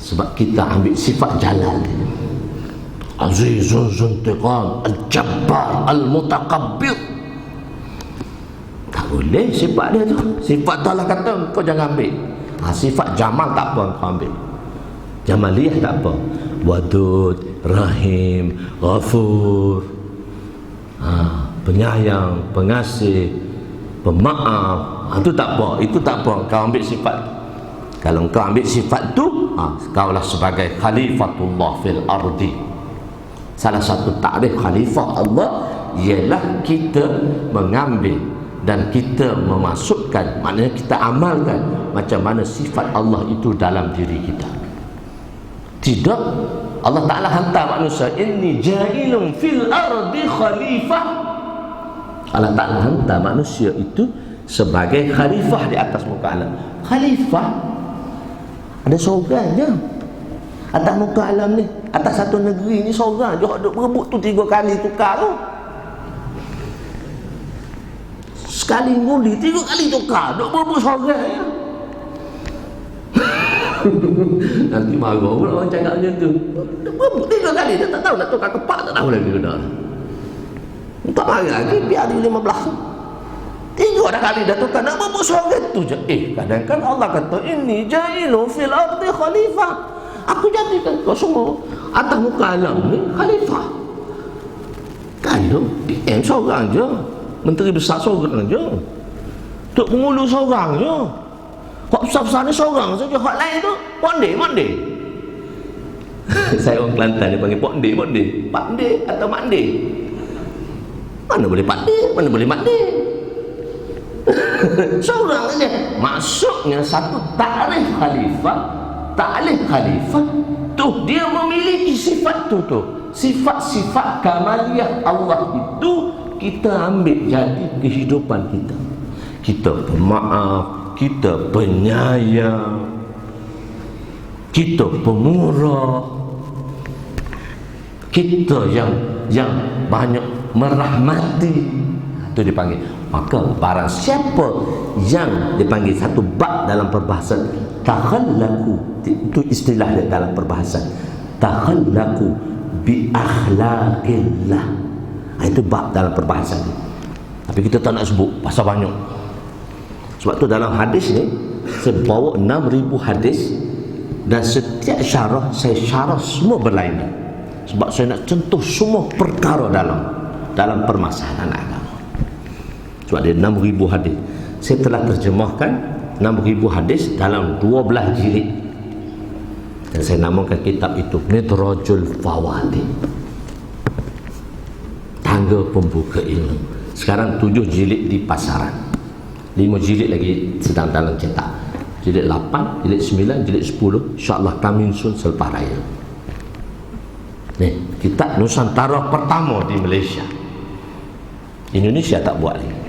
Sebab kita ambil sifat jalal, Azizun Zuntiqam, Al-Jabbar, Al-Mutakabbir. Tak boleh sifat dia tu. Sifat tu Allah kata kau jangan ambil. Sifat jamal tak apa kau ambil. Jamaliyah tak apa. Wadud, Rahim, Ghafur, penyayang, pengasih, pemaaf, itu tak apa, itu tak apa. Kau ambil sifat. Kalau kau ambil sifat tu, kaulah sebagai khalifatullah fil ardi. Salah satu takrif khalifah Allah ialah kita mengambil dan kita memasukkan, maknanya kita amalkan macam mana sifat Allah itu dalam diri kita. Tidak, Allah Ta'ala hantar manusia, inni ja'ilun fil ardi khalifah. Allah Ta'ala hantar manusia itu sebagai khalifah di atas muka alam. Khalifah ada seorang je atas muka alam ni, atas satu negeri ni seorang je duk berebut tu 3 kali tukar tu. Sekali ngundi 3 kali tukar, duk berebut seorang je. Nanti marah pula orang cakap macam tu. Berebut 3 kali, dia tak tahu nak tukar kepak, tak tahu lagi dah. Tak marah lagi, biar dia 15. 3 dah kali dah tukar, nak berebut seorang tu je. Kadang-kadang Allah kata, inni ja'ilun fil ardi khalifah. Aku jadikan kau semua atas muka alam ni khalifah. Kalau PM seorang je, menteri besar seorang je, Tok Pengulu seorang je, hak besar-besar ni seorang saja, hak lain tu ponde. Saya orang Kelantan dia panggil ponde. Pakde atau makde. Mana boleh pakde, mana boleh makde. Seorang saja. Maksudnya satu takrif khalifah tu dia memiliki sifat tu. Sifat-sifat kamaliyah Allah itu kita ambil jadi kehidupan kita. Kita pemaaf, kita penyayang, kita pemurah, kita yang banyak merahmati. Itu dipanggil. Maka barang siapa yang dipanggil satu bab dalam perbahasan takhallaku, itu istilah dia dalam perbahasan, takhallaku bi akhlaqillah. Itu bab dalam perbahasan ni. Tapi kita tak nak sebut pasal banyak. Sebab tu dalam hadis ni saya bawa 6,000 hadis, dan setiap syarah saya syarah semua berlainan. Sebab saya nak sentuh semua perkara dalam permasalahan agama. Sebab dia 6,000 hadis. Saya telah terjemahkan 6,000 hadis dalam 12 jilid. Dan saya namakan kitab itu Midrajul Fawaid, tangga pembuka ilmu. Sekarang 7 jilid di pasaran, 5 jilid lagi sedang dalam cetak. Jilid 8, jilid 9, jilid 10 insyaAllah kami sun selepas raya. Ni kitab Nusantara pertama di Malaysia. Indonesia tak buat lagi.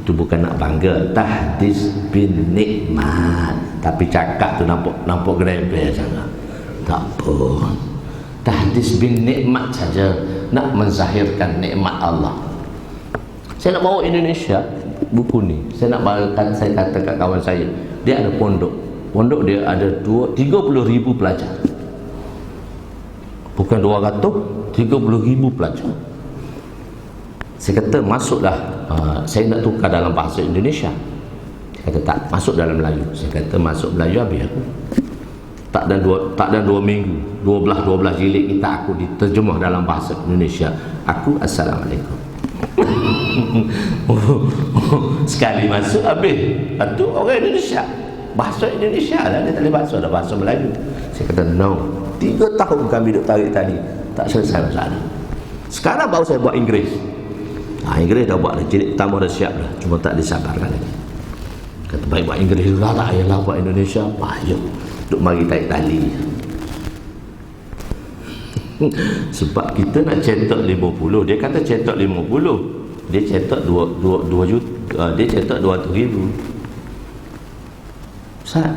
Itu bukan nak bangga, tahdis bin nikmat, tapi cakap tu nampak gerebel sangat. Tak pun, tahdis bin nikmat saja, nak menzahirkan nikmat Allah. Saya nak bawa Indonesia buku ni. Saya nak bawakan, saya kata kat kawan saya, dia ada pondok dia ada 30,000 pelajar, bukan 200, 30,000 pelajar. Saya kata masuklah, saya nak tukar dalam bahasa Indonesia. Saya kata tak, masuk dalam Melayu. Saya kata masuk Melayu habis aku. Tak dan 2 minggu 12 jilid kita aku diterjemah dalam bahasa Indonesia. Aku assalamualaikum. Sekali masuk habis. Itu orang Indonesia, bahasa Indonesia lah, dia tak boleh bahasa, dah bahasa Melayu. Saya kata no, 3 tahun kami duk tarik tadi tak selesai masalah. Sekarang baru saya buat Inggeris. Inggeris dah buat dah, jilid pertama dah siap dah, cuma tak disabarkan lagi. Kata baik buat Inggeris dulu lah, tak payahlah buat Indonesia. Payah duk mari tarik tali. Sebab kita nak cetak 50, dia kata cetak 50, dia cetak 2 juta, dia cetak 200,000. Ustaz,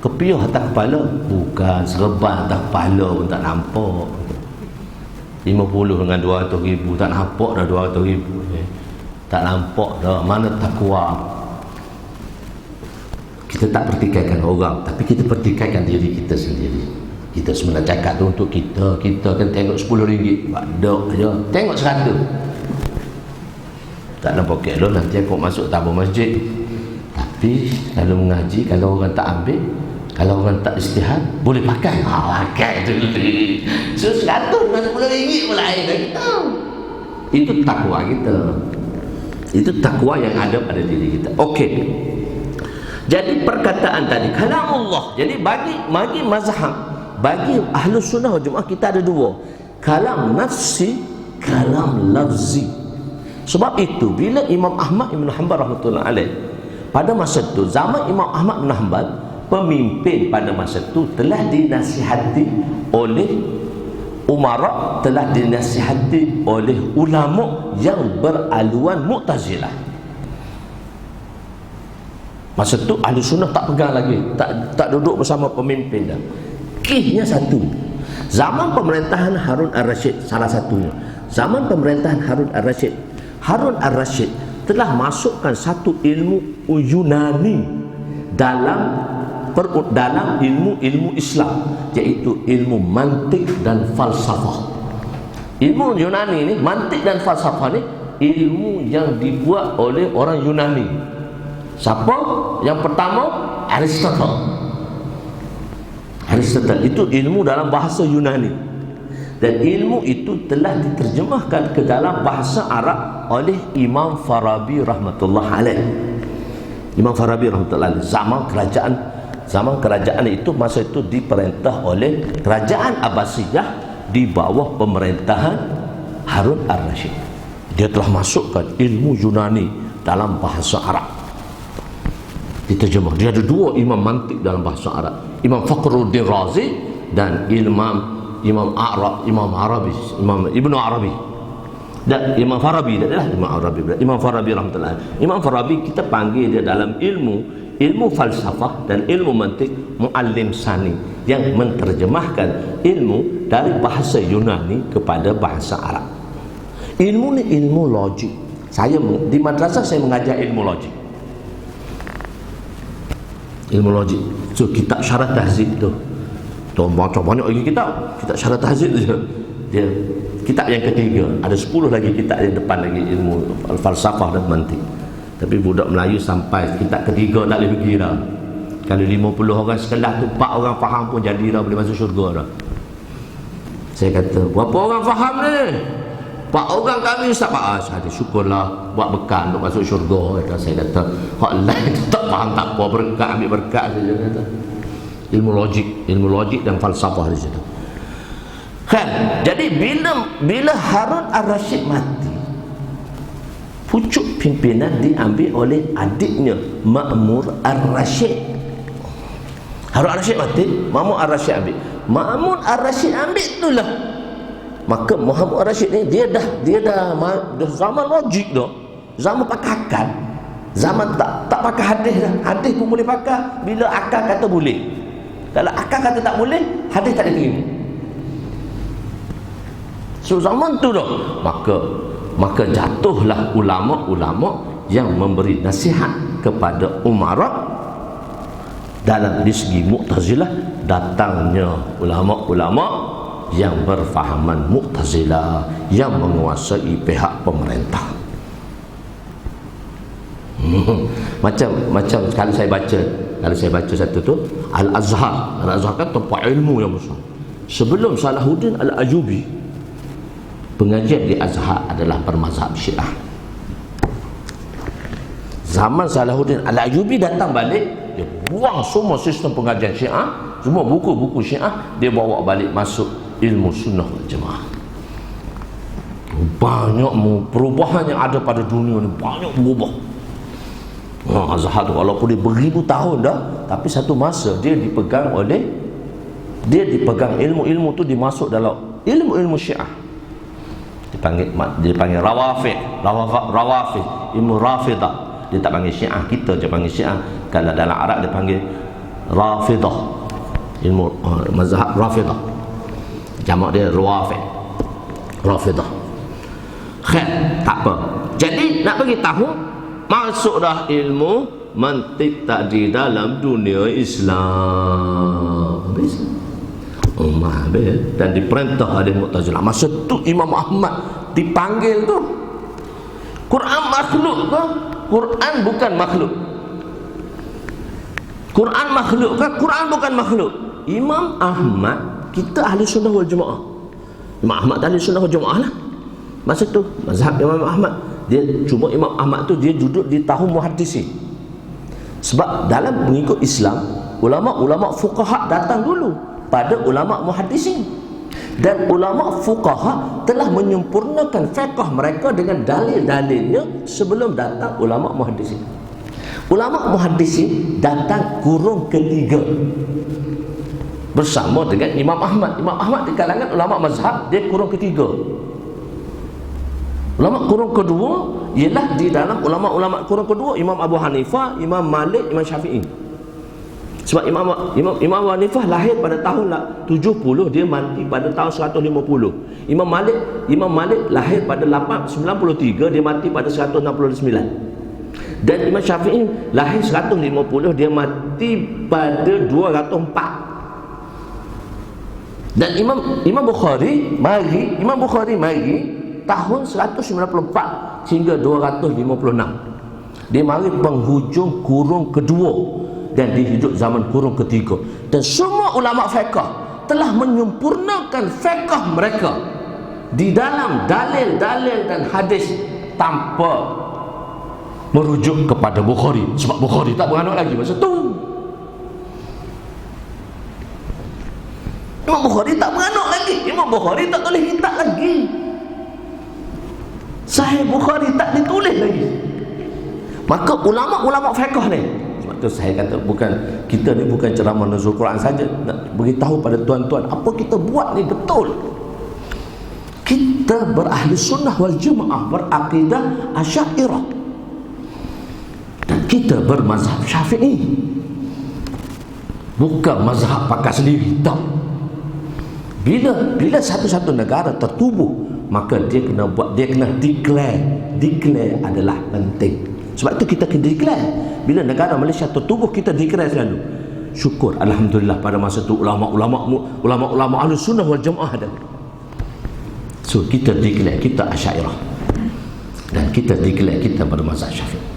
kepiah atas kepala? Bukan, serban atas kepala pun tak nampak. 50 dengan 200,000 tak nampak dah, 200,000 tak nampak dah. Mana takwa? Kita tak pertikaikan orang, tapi kita pertikaikan diri kita sendiri. Kita sebenarnya cakap tu untuk kita kan tengok RM10 badok je, tengok 100 tak dalam poket lo, nanti aku masuk tabung masjid. Tapi kalau mengaji, kalau orang tak ambil, kalau orang tak istihad, boleh pakai. Pakai tu. So 100 dengan RM10 pula kita. Itu takwa kita. Itu takwa yang ada pada diri kita. Okey. Jadi perkataan tadi kalamullah. Jadi bagi mazhab, bagi Ahlus Sunnah wal Jamaah kita ada 2. Kalam nafsi, kalam lafzi. Sebab itu bila Imam Ahmad Ibn Hanbal rahmatullah alaih, pada masa itu, zaman Imam Ahmad Ibn Hanbal, pemimpin pada masa itu telah dinasihati oleh umara, telah dinasihati oleh ulama yang beraluan Mu'tazilah. Masa itu ahli sunnah tak pegang lagi, tak duduk bersama pemimpin dah. Kisahnya satu, zaman pemerintahan Harun al-Rashid, salah satunya zaman pemerintahan Harun al-Rashid. Harun al-Rashid telah masukkan satu ilmu Yunani dalam ilmu Islam, iaitu ilmu mantik dan falsafah. Ilmu Yunani ni, mantik dan falsafah ni, ilmu yang dibuat oleh orang Yunani. Siapa? Yang pertama, Aristotle itu ilmu dalam bahasa Yunani, dan ilmu itu telah diterjemahkan ke dalam bahasa Arab oleh Imam Farabi rahmatullah alaih. Imam Farabi rahmatullah alaih, zaman kerajaan itu, masa itu diperintah oleh kerajaan Abbasiyah di bawah pemerintahan Harun al-Rashid. Dia telah masukkan ilmu Yunani dalam bahasa Arab, diterjemah. Dia ada dua imam mantik dalam bahasa Arab, Imam Fakhruddin Razi dan Imam Arabi, Imam Ibn Arabi. Dan Imam Farabi adalah Imam Farabi rahmatullah. Imam Farabi kita panggil dia dalam ilmu falsafah dan ilmu mantik muallim sani, yang menterjemahkan ilmu dari bahasa Yunani kepada bahasa Arab. Ilmu ni ilmu logik. Di madrasah saya mengajar ilmu logik. Ilmu logik. So kitab Syarah Tahzib tu, baca banyak lagi kitab Syarah Tahzib tu. Dia kitab yang ketiga, ada 10 lagi kitab yang depan lagi, ilmu falsafah dan mantik. Tapi budak Melayu sampai kitab ketiga tak boleh berkira. Kalau 50 orang sekelas tu 4 orang faham pun jadi dah, boleh masuk syurga dah. Saya kata, berapa orang faham ni? 4 orang kami Ustaz. Saya syukurlah, buat berkat untuk masuk syurga. Saya kata, hak lain tak faham tak apa, berkat ambil berkat saja. Kata ilmu logik dan falsafah di situ. Kan? Jadi bila Harun al-Rashid mati, pucuk pimpinan diambil oleh adiknya Ma'mun al-Rashid. Harun al-Rashid mati, Ma'mun al-Rashid ambil. Ma'mun al-Rashid ambil itulah. Maka Muhammad al-Rashid ni dia dah zaman logik dah. Zaman pakai akal. Zaman tak pakai hadis dah. Hadis pun boleh pakai bila akal kata boleh. Kalau akal kata tak boleh, hadis tak diterima. So zaman tu dah, maka jatuhlah ulama-ulama yang memberi nasihat kepada umara dalam segi Mu'tazilah. Datangnya ulama-ulama yang berfahaman Mu'tazilah, yang menguasai pihak pemerintah. Macam kalau saya baca satu tu, Al-Azhar kan tempat ilmu yang besar. Sebelum Salahuddin Al-Ayyubi, pengajian di Azhar adalah bermazhab Syiah. Zaman Salahuddin Al-Ayyubi datang balik, dia buang semua sistem pengajian Syiah, semua buku-buku Syiah, dia bawa balik masuk ilmu sunnah wal jamaah. Banyak perubahan yang ada pada dunia ni, banyak berubah. Azhar tu walaupun dia beribu tahun dah, tapi satu masa dia dipegang ilmu-ilmu tu dimasuk dalam ilmu-ilmu Syiah. Dipanggil Rawafid, ilmu Rafidah. Dia tak panggil Syiah, kita je panggil Syiah. Kalau dalam Arab dia panggil Rafidah, ilmu mazhab Rafidah. Jamak dia Rawafid, Rafidah. Khair, tak apa. Jadi nak bagi tahu, masuk dah ilmu mantik tadi dalam dunia Islam. Habis. Dan diperintah oleh Mu'tazilah. Masa tu Imam Ahmad dipanggil tu, Quran makhluk ke? Quran bukan makhluk. Quran makhluk ke? Quran bukan makhluk. Imam Ahmad, kita ahli sunnah wal jamaah. Imam Ahmad ahli sunnah wal jamaah lah. Masa tu mazhab Imam Ahmad, dia cuma Imam Ahmad tu dia duduk di tahun muhaddisin. Sebab dalam mengikut Islam, ulama-ulama fuqaha datang dulu pada ulama muhaddisin. Dan ulama fuqaha telah menyempurnakan fiqh mereka dengan dalil-dalilnya sebelum datang ulama muhaddisin. Ulama muhaddisin datang kurung ketiga bersama dengan Imam Ahmad. Imam Ahmad di kalangan ulama mazhab dia kurung ketiga. Ulama kurung kedua ialah di dalam ulama-ulama kurung kedua Imam Abu Hanifah, Imam Malik, Imam Syafi'i. Sebab Imam Abu Hanifah lahir pada tahun 70, dia mati pada tahun 150. Imam Malik lahir pada 93, dia mati pada 169. Dan Imam Syafi'i lahir 150, dia mati pada 204. Dan Imam Bukhari mari tahun 194 hingga 256. Dia mari penghujung kurung kedua dan dia hidup zaman kurung ketiga. Dan semua ulama fiqh telah menyempurnakan fiqh mereka di dalam dalil-dalil dan hadis tanpa merujuk kepada Bukhari. Sebab Bukhari tak beranut lagi masa tu. Imam Bukhari tak beranut lagi. Imam Bukhari tak tulis kitab lagi. Sahih Bukhari tak ditulis lagi. Maka ulama-ulama fiqh ni, sebab tu saya kata kita ni bukan ceramah nuzul Quran saja, nak beritahu pada tuan-tuan apa kita buat ni betul. Kita berahli sunnah wal jamaah, berakidah Asy'ariyah, dan kita bermazhab Syafi'i, bukan mazhab pakai sendiri. Tak. Bila satu-satu negara tertubuh, maka dia kena declare adalah penting. Sebab itu kita kena declare. Bila negara Malaysia tertubuh, kita declare selalu. Syukur, alhamdulillah pada masa itu ulama-ulama Ahlus Sunnah wal Jamaah ada. So kita declare kita Asy'ariyah, dan kita declare kita bermazhab Syafi'i.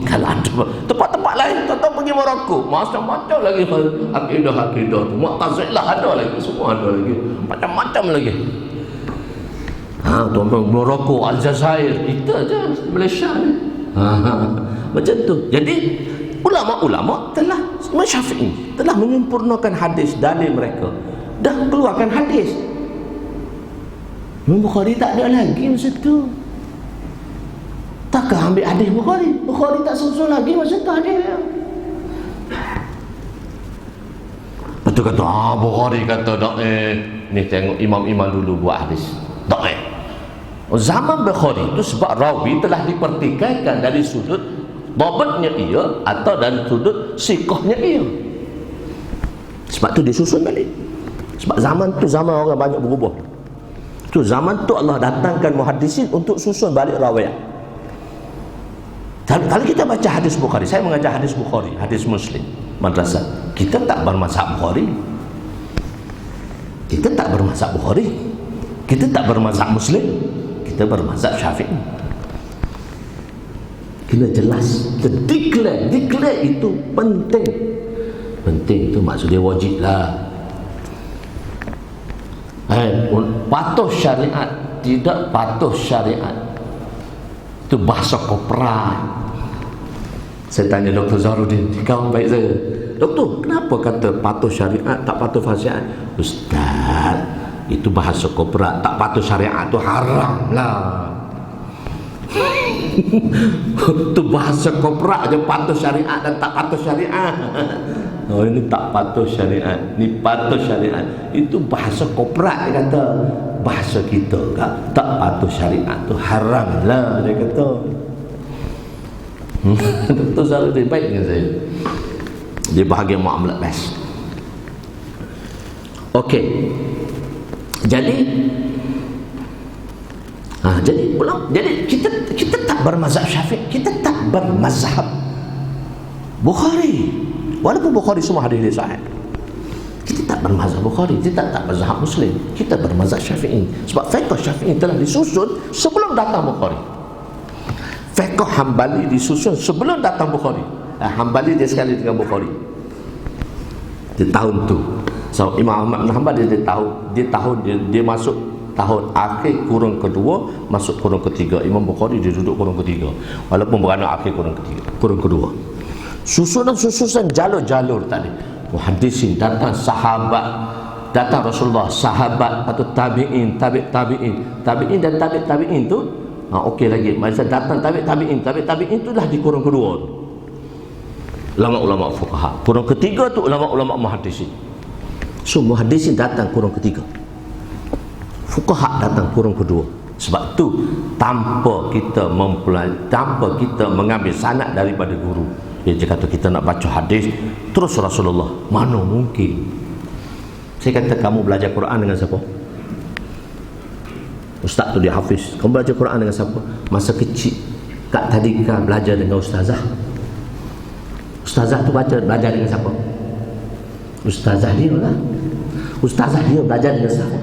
Kalau ada tempat-tempat lain, tuan-tuan pergi Morocco, macam-macam lagi akidah tu. Mu'tazilah ada lagi, semua ada lagi, macam-macam lagi. Tuan-tuan Morocco, Aljazair, kita je Malaysia ni. Macam tu. Jadi ulama-ulama telah, Imam Syafi'i telah menyempurnakan hadis dalil mereka, dah keluarkan hadis. Imam Bukhari tak ada lagi masa tu. Takkah ambil hadis Bukhari? Bukhari tak susun lagi masa tu hadis dia. Betul kata, Bukhari kata tak ni tengok imam-imam dulu buat hadis. Tak zaman Bukhari itu sebab rawi telah dipertikaikan dari sudut dhabatnya ia atau dari sudut siqahnya ia. Sebab tu disusun balik. Sebab zaman tu zaman orang banyak berubah. Tu zaman tu Allah datangkan muhaddisin untuk susun balik riwayat. Kalau kita baca hadis Bukhari, saya mengajar hadis Bukhari, hadis Muslim, madrasah. Kita tak bermazhab Bukhari. Kita tak bermazhab Bukhari. Kita tak bermazhab Muslim. Kita bermazhab Syafi'i. Kena jelas. Declare itu penting. Penting itu maksudnya wajib lah. Patuh syariat, tidak patuh syariat, itu bahasa kopra. Saya tanya Dr. Zarudin, kawan baik saya, doktor, kenapa kata patuh syariat, tak patuh syariat? Ustaz, itu bahasa kopra, tak patuh syariat itu haram lah. Itu bahasa kopra je, patuh syariat dan tak patuh syariat. Oh, ini tak patuh syariat, ini patuh syariat. Itu bahasa kopra, dia kata. Bahasa kita tak patuh syariat tu haram lah, dia kata. Dr. Zarudin baik dengan saya. Dia bahagian muamalat best. Okey. Jadi kita tak bermazhab Syafi'i, kita tak bermazhab Bukhari. Walaupun Bukhari semua hadis dia sahih. Kita tak bermazhab Bukhari, kita tak bermazhab Muslim, kita bermazhab Syafi'i. Sebab fiqh Syafi'i telah disusun sebelum datang Bukhari. Fiqh Hambali disusun sebelum datang Bukhari. Hambali dia sekali dengan Bukhari di tahun tu. So Imam Ahmad bin Hanbal dia masuk tahun akhir kurun kedua, masuk kurun ketiga. Imam Bukhari dia duduk kurun ketiga, walaupun beranak akhir kurun kedua. Susunan jalur-jalur tadi, muhaddisin datang, sahabat datang Rasulullah, sahabat atau tabi'in dan tabi'in tu okey lagi. Masa datang tabi'in tu dah di kurung kedua, ulama-ulama fuqaha. Kurung ketiga tu ulama-ulama muhaddisin. So muhaddisin datang kurung ketiga, fuqaha datang kurung kedua. Sebab tu tanpa kita mengambil sanad daripada guru, dia kata kita nak baca hadis terus Rasulullah, mana mungkin. Saya kata, kamu belajar Quran dengan siapa? Ustaz tu dia hafiz. Kamu belajar Quran dengan siapa? Masa kecil Kak Tadika belajar dengan ustazah. Ustazah tu belajar dengan siapa? Ustazah dia lah. Ustazah dia belajar dengan siapa?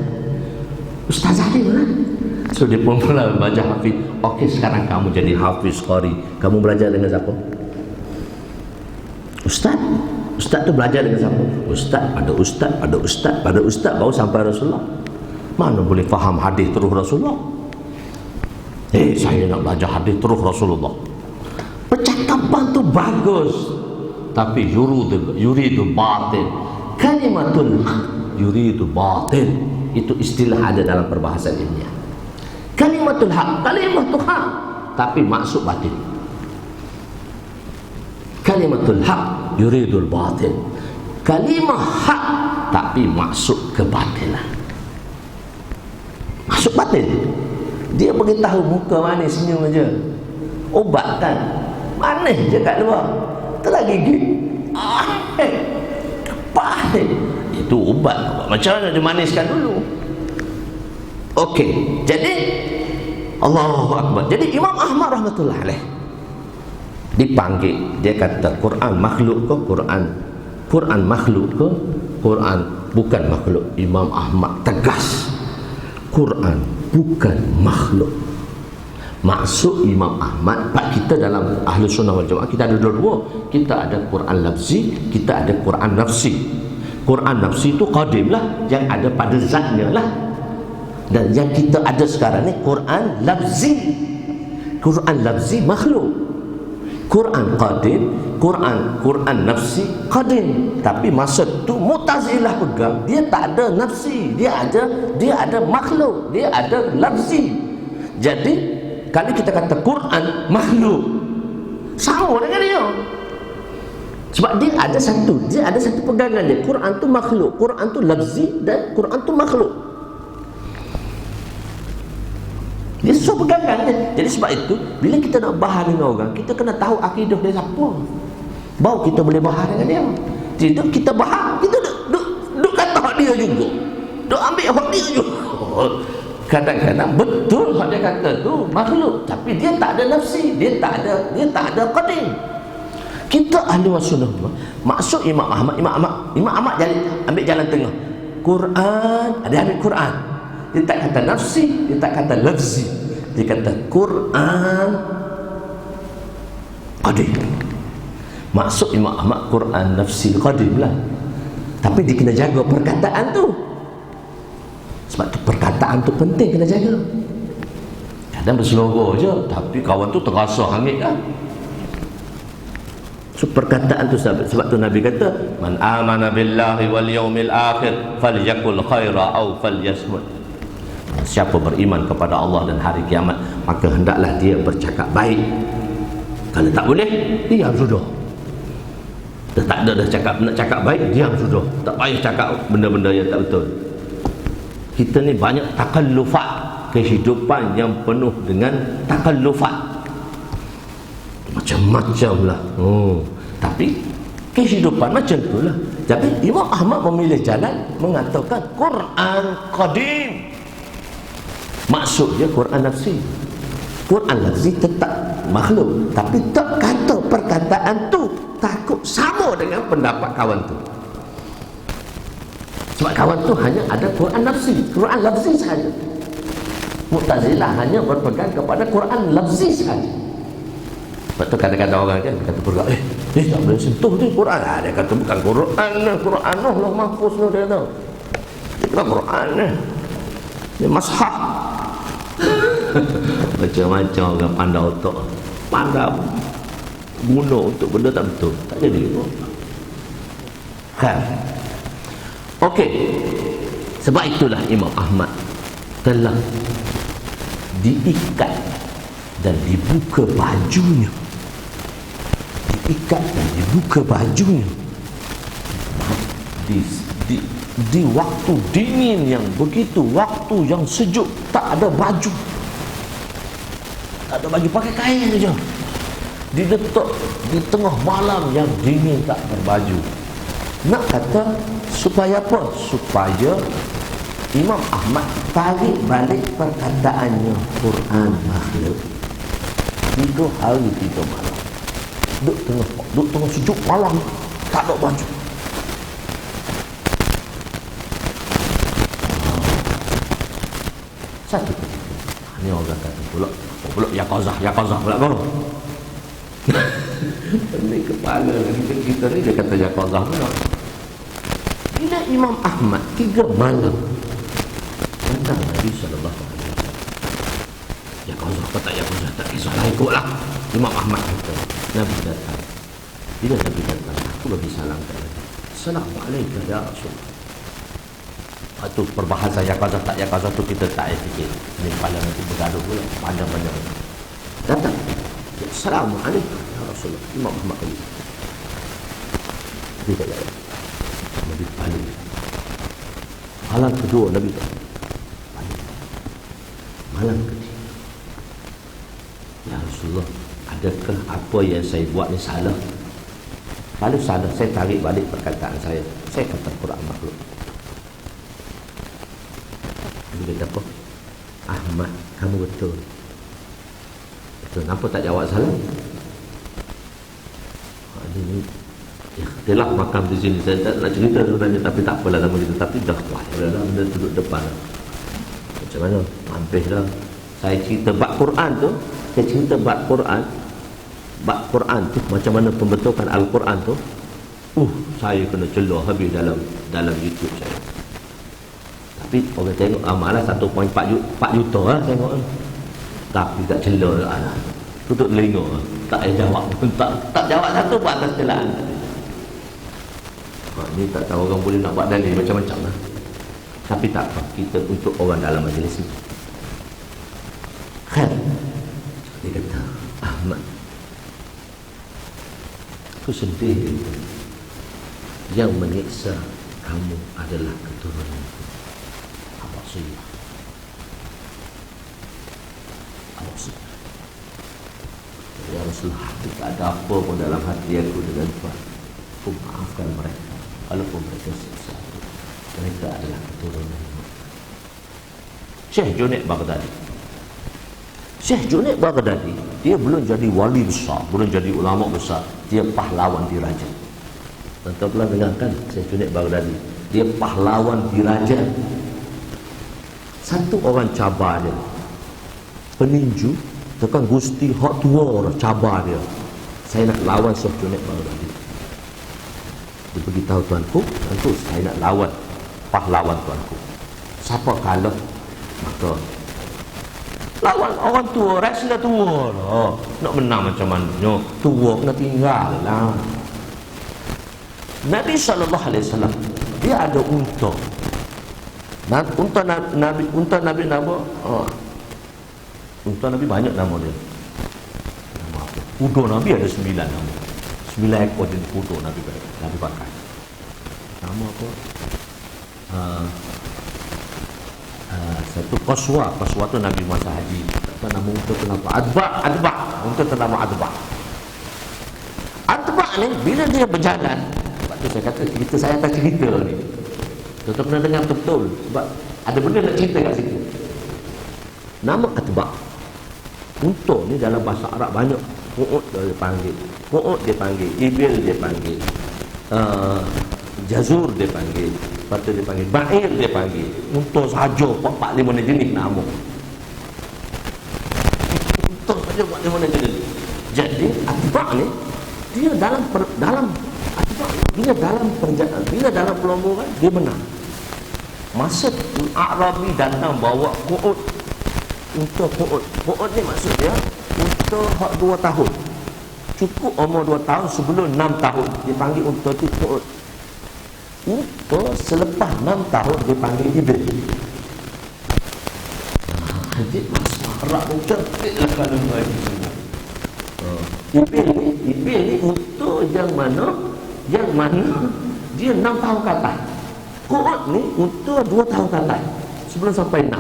Ustazah dia lah. So dia pun mula belajar hafiz. Okey, sekarang kamu jadi hafiz qari. Kamu belajar dengan siapa? Ustaz. Ustaz tu belajar dengan siapa? Ustaz baru sampai Rasulullah. Mana boleh faham hadis terus Rasulullah? Saya nak belajar hadis terus Rasulullah. Percakapan tu bagus, tapi yuridu batil. Kalimatul haq yuridu batil. Itu istilah ada dalam perbahasan ilmiah. Kalimatul haq, kalimatul haq, tapi maksud batil. Kalimatul haq yuridul batil. Kalimah hak tapi maksud kebatilan. Maksud batil. Dia beritahu muka manis, senyum aja. Ubat kan manis je kat luar, telah gigit pahit. Itu ubat. Macam mana dia maniskan dulu? Okey, jadi Allahu Akbar. Jadi Imam Ahmad rahmatullah alaih dipanggil, dia kata Quran makhluk ke? Quran makhluk ke? Quran bukan makhluk. Imam Ahmad tegas, Quran bukan makhluk. Maksud Imam Ahmad, Pak, kita dalam Ahlu Sunnah wal Jamaah kita ada dua-dua. Kita ada Quran lafzi, kita ada Quran nafsi. Quran nafsi itu qadim lah, yang ada pada zatnya lah. Dan yang kita ada sekarang ni Quran lafzi. Quran lafzi makhluk. Quran qadim, Quran nafsi qadim. Tapi masa tu Mu'tazilah pegang, dia tak ada nafsi, dia ada makhluk, dia ada lafzi. Jadi kalau kita kata Quran makhluk, sama dengan dia. Sebab dia ada satu pegangan dia. Quran tu makhluk, Quran tu lafzi dan Quran tu makhluk. Dia sesuatu pegangan dia. Jadi sebab itu bila kita nak bahas dengan orang, kita kena tahu akidah dia siapa, baru kita boleh bahas dengan dia. Tidak kita bahas, kita duk kata hak dia juga, duk ambil hak dia juga. Kadang-kadang betul hak dia kata tu makhluk, tapi dia tak ada nafsi, dia tak ada qadim. Kita ahli sunnah, maksud Imam Ahmad ambil jalan tengah. Quran, dia ambil Quran. Dia tak kata nafsi, dia tak kata lafzi. Dia kata Quran qadim. Maksud Imam Ahmad Quran nafsi qadim lah. Tapi dia kena jaga perkataan tu. Sebab tu perkataan tu penting, kena jaga. Kadang berseloroh je, tapi kawan tu terasa hangit kan. So perkataan tu sebab tu Nabi kata, man amana billahi wal yaumil akhir falyakul khaira aw falyasmut. Siapa beriman kepada Allah dan hari kiamat, maka hendaklah dia bercakap baik. Kalau tak boleh, diam sudah. Dah tak ada nak cakap baik, diam sudah. Tak payah cakap benda-benda yang tak betul. Kita ni banyak takallufat, kehidupan yang penuh dengan takallufat. Macam-macam lah. Tapi kehidupan macam tu lah. Jadi Imam Ahmad memilih jalan mengatakan Quran qadim. Maksudnya Quran nafsi. Quran nafsi tetap makhluk, tapi tak kata perkataan tu takut sama dengan pendapat kawan tu. Sebab kawan tu hanya ada Quran nafsi, Quran lafzi sahaja. Mu'tazilah hanya berpegang kepada Quran lafzi sahaja. Sebab tu kadang-kadang orang kan kata pergi, tak boleh sentuh tu Quran. Dia kata bukan Quran Allah mahfuz dia tu. Dia kata Quran dia mashaf. Macam-macam orang pandai otak, pandai guna untuk benda tak betul, tak jadi. Kan? Okey. Sebab itulah Imam Ahmad telah diikat dan dibuka bajunya. Diikat dan dibuka bajunya di waktu dingin yang begitu, waktu yang sejuk, tak ada baju, tak ada baju, pakai kain saja, diletak di tengah malam yang dingin, tak berbaju. Nak kata supaya apa? Supaya Imam Ahmad tarik balik perkataannya Quran makhluk. 3 hari 3 malam duduk tengah sejuk malam, tak ada baju. Satu ketika ni orang kata pula Yaqazah pula kau. Ini kepala kita ni dia kata Yaqazah pula. Bila Imam Ahmad 3 malam tentang Nabi sallallahu alaihi wasallam, Yaqazah kata Yaqazah, tak kisahlah, ikutlah. Imam Ahmad kata Nabi datang. Bila Nabi datang, aku bagi salam kepada Nabi. Assalamualaikum ya Rasulullah. Itu perbahasa Yaqazah tak Yaqazah tu kita tak fikir. Ini kepala nanti bergaduh pula, panjang-panjang. Datang, Assalamualaikum ya Rasulullah. Imam Ahmad kali Nabi tak jawab. Nabi balik. Malam kedua Nabi tak balik. Malam ketiga, ya Rasulullah, adakah apa yang saya buat ni salah? Kalau salah, saya tarik balik perkataan saya. Saya kata Quran makhluk. Dia kata apa? Ahmad, kamu betul. Kenapa tak jawab salam? Ini ikhtilaf makam di sini. Saya tak nak cerita sebenarnya, tapi tak apalah nama kita. Tapi dah kuat dah benda duduk depan. Macam mana? Mampir dah. Saya cerita bab Quran tu. Saya cerita bab Quran. Bab Quran tu macam mana pembentukan Al-Quran tu. Saya kena celah habis dalam YouTube saya. Tapi orang tengok malah 1.4 juta lah tengok. Tapi tak celah lah. Tutup telinga. Tak jawab pun. Tak jawab satu pun atas celaan. Ni tak tahu orang boleh nak buat dalil macam-macam lah. Tapi tak apa. Kita untuk orang dalam majlis ni. Khair. Dia kata, Ahmad, aku sedih. Yang menyiksa kamu adalah keturunanku. Abasiyah. Ya Rasulullah, tak ada apa pun dalam hati aku dengan Tuhan. Aku maafkan mereka. Walaupun mereka siksa, mereka adalah keturunanmu. Syekh Junaid Baghdadi. Syekh Junaid Baghdadi, dia belum jadi wali besar, belum jadi ulama besar. Dia pahlawan diraja. Tuan-tuan pernah dengarkan Syekh Junaid Baghdadi? Dia pahlawan diraja. Satu orang cabar dia, peninju, tekan Gusti hak tua orang cabar dia. Saya nak lawan Syekh Junaid Baghdadi. Dia beritahu tuanku, saya nak lawan pahlawan tuanku. Siapa kalah, maka lawan orang tua, wrestler tua lah. Nak menang macam mana? Tua kena tinggal lah. Nabi SAW, dia ada unta. Unta Nabi nama. Unta Nabi banyak nama dia. Nama apa? Kuda Nabi ada 9 nama. 9 ekor jenis kuda Nabi pakai. Nama apa? Satu Qaswa tu Nabi masa haji. Tak nama unta tu nama Adba. Unta tu nama Adba ni bila dia berjalan. Sebab tu saya kata saya akan cerita ni. Tuan-tuan pernah dengar betul. Sebab ada benda nak cerita kat situ. Nama Adba. Unta ni dalam bahasa Arab banyak. Qu'ud dia panggil. Qu'ud dia panggil. Ibil dia panggil. Jazur dia panggil. Lepas tu dia panggil Ba'ir dia panggil. Unta sahaja 4-5 jenis nama. Unta sahaja 4-5 jenis. Jadi Atba' ni dia dalam Atba' dia dalam perjalanan, bila dalam perlombongan dia menang. Masa Arabi datang bawa Qu'ud. Unta Qu'ud. Qu'ud ni maksud dia unta hak 2 tahun. Cukup umur 2 tahun sebelum 6 tahun. Dia panggil unta tu Qu'ud. selepas 6 tahun dipanggil Iblis. Jadi masyarakat pun cantik lah kalau ngaji semua. Iblis ni untuk yang mana dia 6 tahun ke atas. Qu'ud ni untuk 2 tahun ke atas sebelum sampai 6.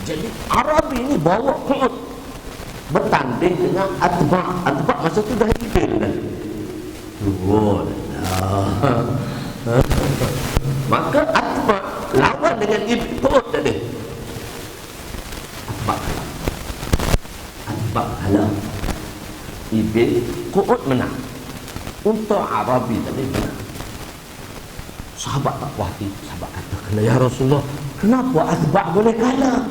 Jadi Arabi ni bawa Qu'ud bertanding dengan Atba. Atba masa tu dah Iblis dah. Maka Atba lawan dengan Iblis. Qu'ud tadi Atba kalah. Iblis, Qu'ud menang. Untuk Arabi tadi menang. Sahabat tak puas hati. Sahabat kata, ya Rasulullah, kenapa Atba boleh kalah?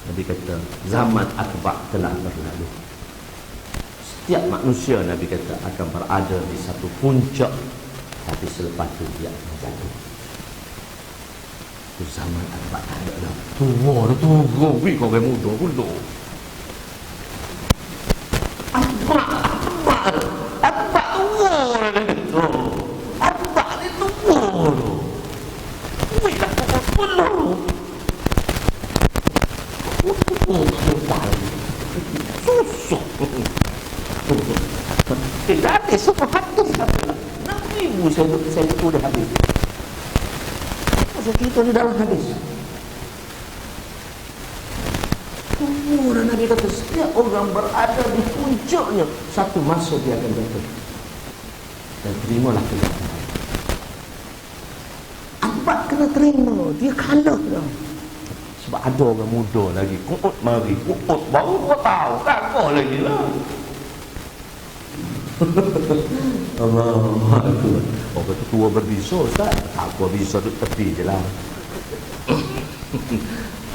Nabi kata, zaman Atba telah berlalu. Setiap manusia, Nabi kata, akan berada di satu puncak, tapi selepas itu dia akan jatuh. Itu zaman Atba tak ada dah. Tua dah tu, gobi kau kayak muda pun tu. Atba tua dah tu. Atba ni tua tu. Ui dah pukul 10. Susuk. Tidak ada semua hadis. 6,000 saya sudah habis. Saya cerita ni dalam hadis. Kemudian Nabi kata, setiap orang berada di puncaknya, satu masa dia akan jatuh. Dan terimalah kenyataan. Apa kena terima? Dia kalah dah. Sebab ada orang muda lagi. Qu'ud mari. Qu'ud baru 2 tahun. Kalah lagi lah. Allah. Oh, kata tua berbisa, Ustaz. Tak apa, bisa duduk tepi je lah.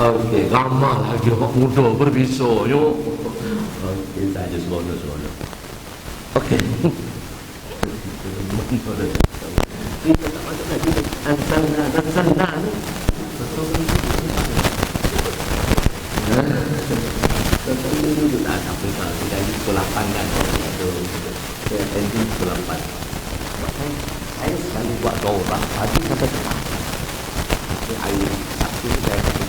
Okey, ramah lagi orang muda berbisa. Yuk. Okey, saja seronok. Okey. Kita tak masuk lagi. Ansan-ansan ni. Contohnya dulu tak sampai kalau dari sekolah 8 kan. Saya ending sekolah 8. Saya sekali buat 2 orang pagi sampai petang. Hari Sabtu saya pergi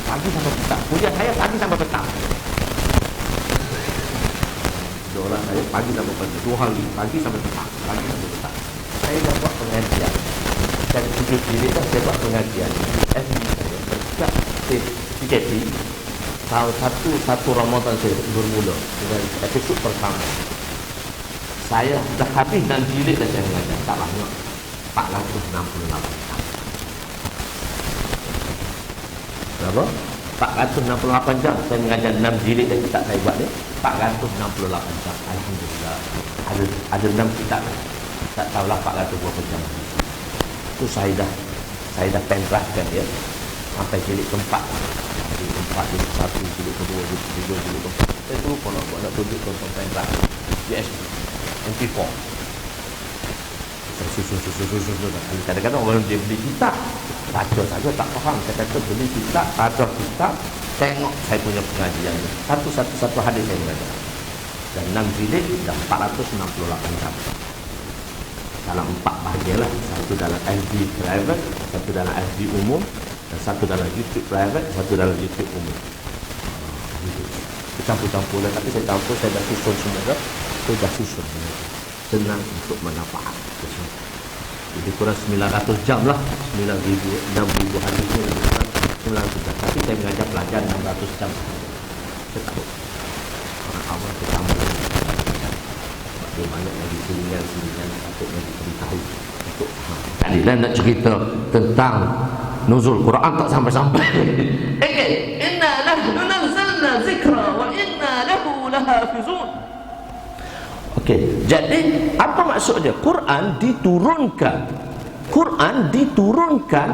pagi sampai petang. Kuliah saya pagi sampai petang. 2 orang saya pagi sampai petang. 2 hari pagi sampai petang. Saya dah buat pengajian. Dan 7 jilid dah saya buat pengajian. FB saya sejak PKP tahun 1 Ramadan saya bermula dengan episod pertama. Saya dah habis 6 jilid dah saya mengajar. Tak lama 468 jam. Berapa? 468 jam saya mengajar 6 jilid dan kitab saya buat ni. 468 jam. Alhamdulillah. Ada 6 kitab. Tak tahulah 400 berapa jam. Itu saya dah pendrahkan dia sampai jilid keempat. Jilid keempat, jilid 1, jilid kedua, jilid 3, jilid keempat. Saya tu kalau nak tunjuk tonton pendrah USB MP4. Susun. Kadang-kadang orang dia beli kitab baca saja tak faham. Saya kata beli kitab, baca kitab, tengok saya punya pengajian. Satu hadis saya mengajar. Dan 6 jilid dah 468 jam. Dalam 4 bahagian lah. Satu dalam FB private, satu dalam FB umum, dan satu dalam YouTube private, satu dalam YouTube umum. Campur-campur lah. Tapi saya campur, saya dah susun semua dah. Saya dah susun. Senang untuk manfaat. Jadi kurang 900 jam lah. 6,000 hari itu 900 jam. Tapi saya mengajar pelajar 600 jam. Saya tahu orang awal pertama sebab dia banyak lagi selingan patutnya diberitahu untuk tadi lah nak cerita tentang nuzul Quran tak sampai-sampai. Inna lahu nazzalna zikra wa inna lahu lahafizun. Okey, jadi apa maksudnya? Quran diturunkan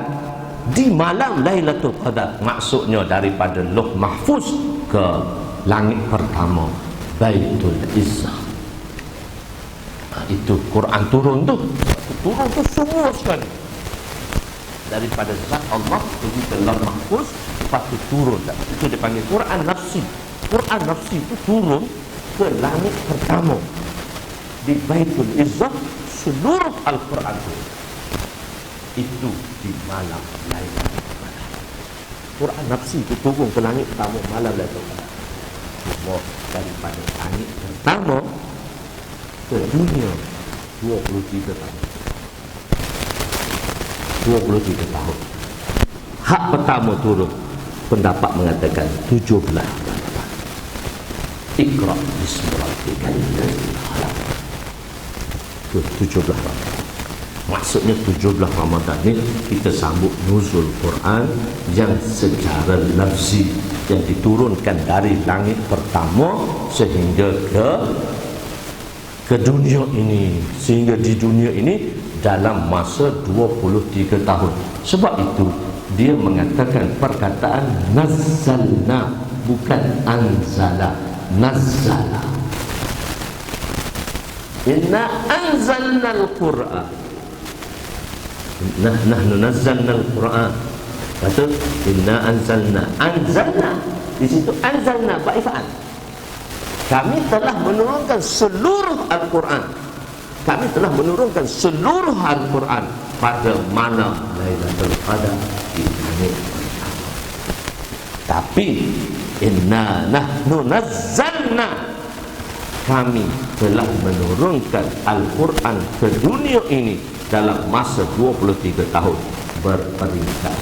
di malam Lailatul Qadar. Maksudnya daripada Lauh Mahfuz ke langit pertama, Baitul Izzah. Itu Quran turun tu semua sekali. Daripada zat Allah pergi ke Lauh Mahfuz, lepas tu turun. Itu dipanggil Quran nafsi. Quran nafsi itu turun ke langit pertama. Di Baitul Izzah seluruh Al-Quran itu di malam Lailatul Qadar. Quran nafsi itu turun ke langit pertama malam Lailatul Qadar. Cuma daripada langit pertama ke dunia 23 tahun. 23 tahun. Hak pertama turun, pendapat mengatakan 17 bulan. Iqra bismi rabbikal ladzi khalaq. 17 Ramadan. Maksudnya 17 Ramadan ni kita sambut nuzul Quran yang secara lafzi yang diturunkan dari langit pertama sehingga ke dunia ini, sehingga di dunia ini dalam masa 23 tahun. Sebab itu dia mengatakan perkataan nazzalna, bukan anzala. Nazzala. Inna anzalna al-Qur'an. Nahnu nazzalna al-Qur'an. Kata inna anzalna. Anzalna. Di situ anzalna ba'ifan. Kami telah menurunkan seluruh Al-Quran. Kami telah menurunkan seluruh Al-Quran pada malam Lailatul Qadar di langit pertama. Tapi inna nahnu nazzalna, kami telah menurunkan Al-Quran ke dunia ini dalam masa 23 tahun berperingkat.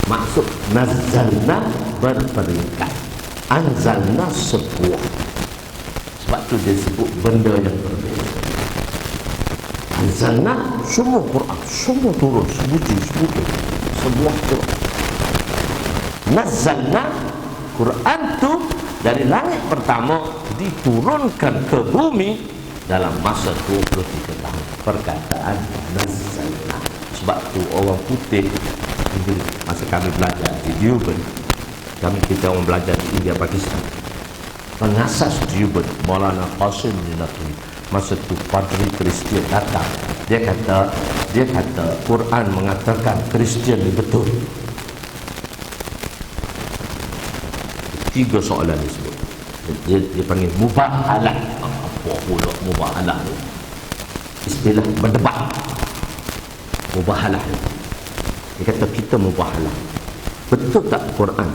Maksud nazzalna berperingkat, anzalna sebuah. Sebab tu dia sebut benda yang berbeza. Anzalna semua Quran, semua turun sebuah turun. Nazzalna Quran tu dari langit pertama diturunkan ke bumi dalam masa 23 tahun. Perkataan nazzalna. Sebab tu orang putih masa kami belajar di Deoband, kita orang belajar di India, Pakistan, pengasas Deoband Maulana Qasim Minatul, masa tu padri Kristian datang, dia kata Quran mengatakan Kristian ni betul. 3 soalan disebut. Dia panggil mubahalah. Apa pula mubahalah tu? Istilah berdebat. Mubahalah. Dia kata kita mubahalah. Betul tak Quran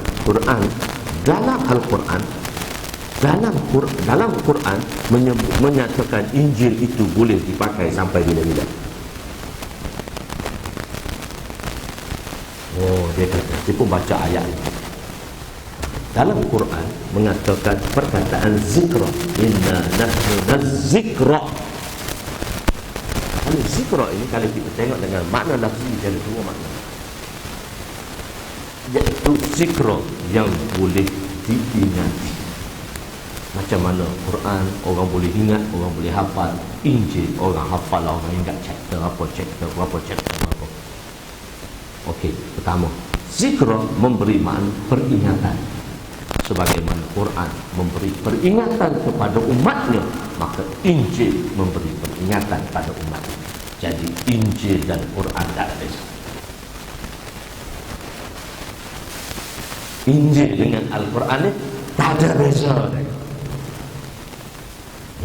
dalam Al-Quran, dalam Quran menyatakan Injil itu boleh dipakai sampai bila-bila? Oh, dia kata, dia pun baca ayat ini. Dalam Quran mengatakan perkataan zikra, inna nahnu nazzikra. Kalau zikra ini, kalau kita tengok dengan makna lafzi, ada 2 makna. Iaitu zikra yang boleh diingati. Macam mana Quran orang boleh ingat, orang boleh hafal. Injil orang hafal, orang ingat chapter apa. Okey, pertama, zikra memberi makna peringatan. Sebagaimana Quran memberi peringatan kepada umatnya, maka Injil memberi peringatan pada umatnya. Jadi Injil dan Quran tak ada beza. Injil dengan Al-Quran ni tak ada beza.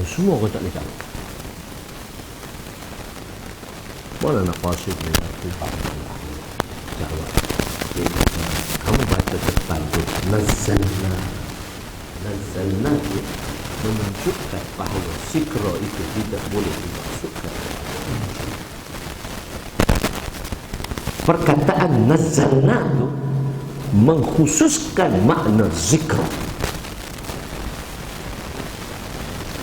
Semua orang tak boleh tahu. Mana nak pasir ni? Jawab. Kamu baca depan tu, nazzalna itu menunjukkan bahawa zikra itu tidak boleh dimasukkan. Perkataan nazzalna itu mengkhususkan makna zikra.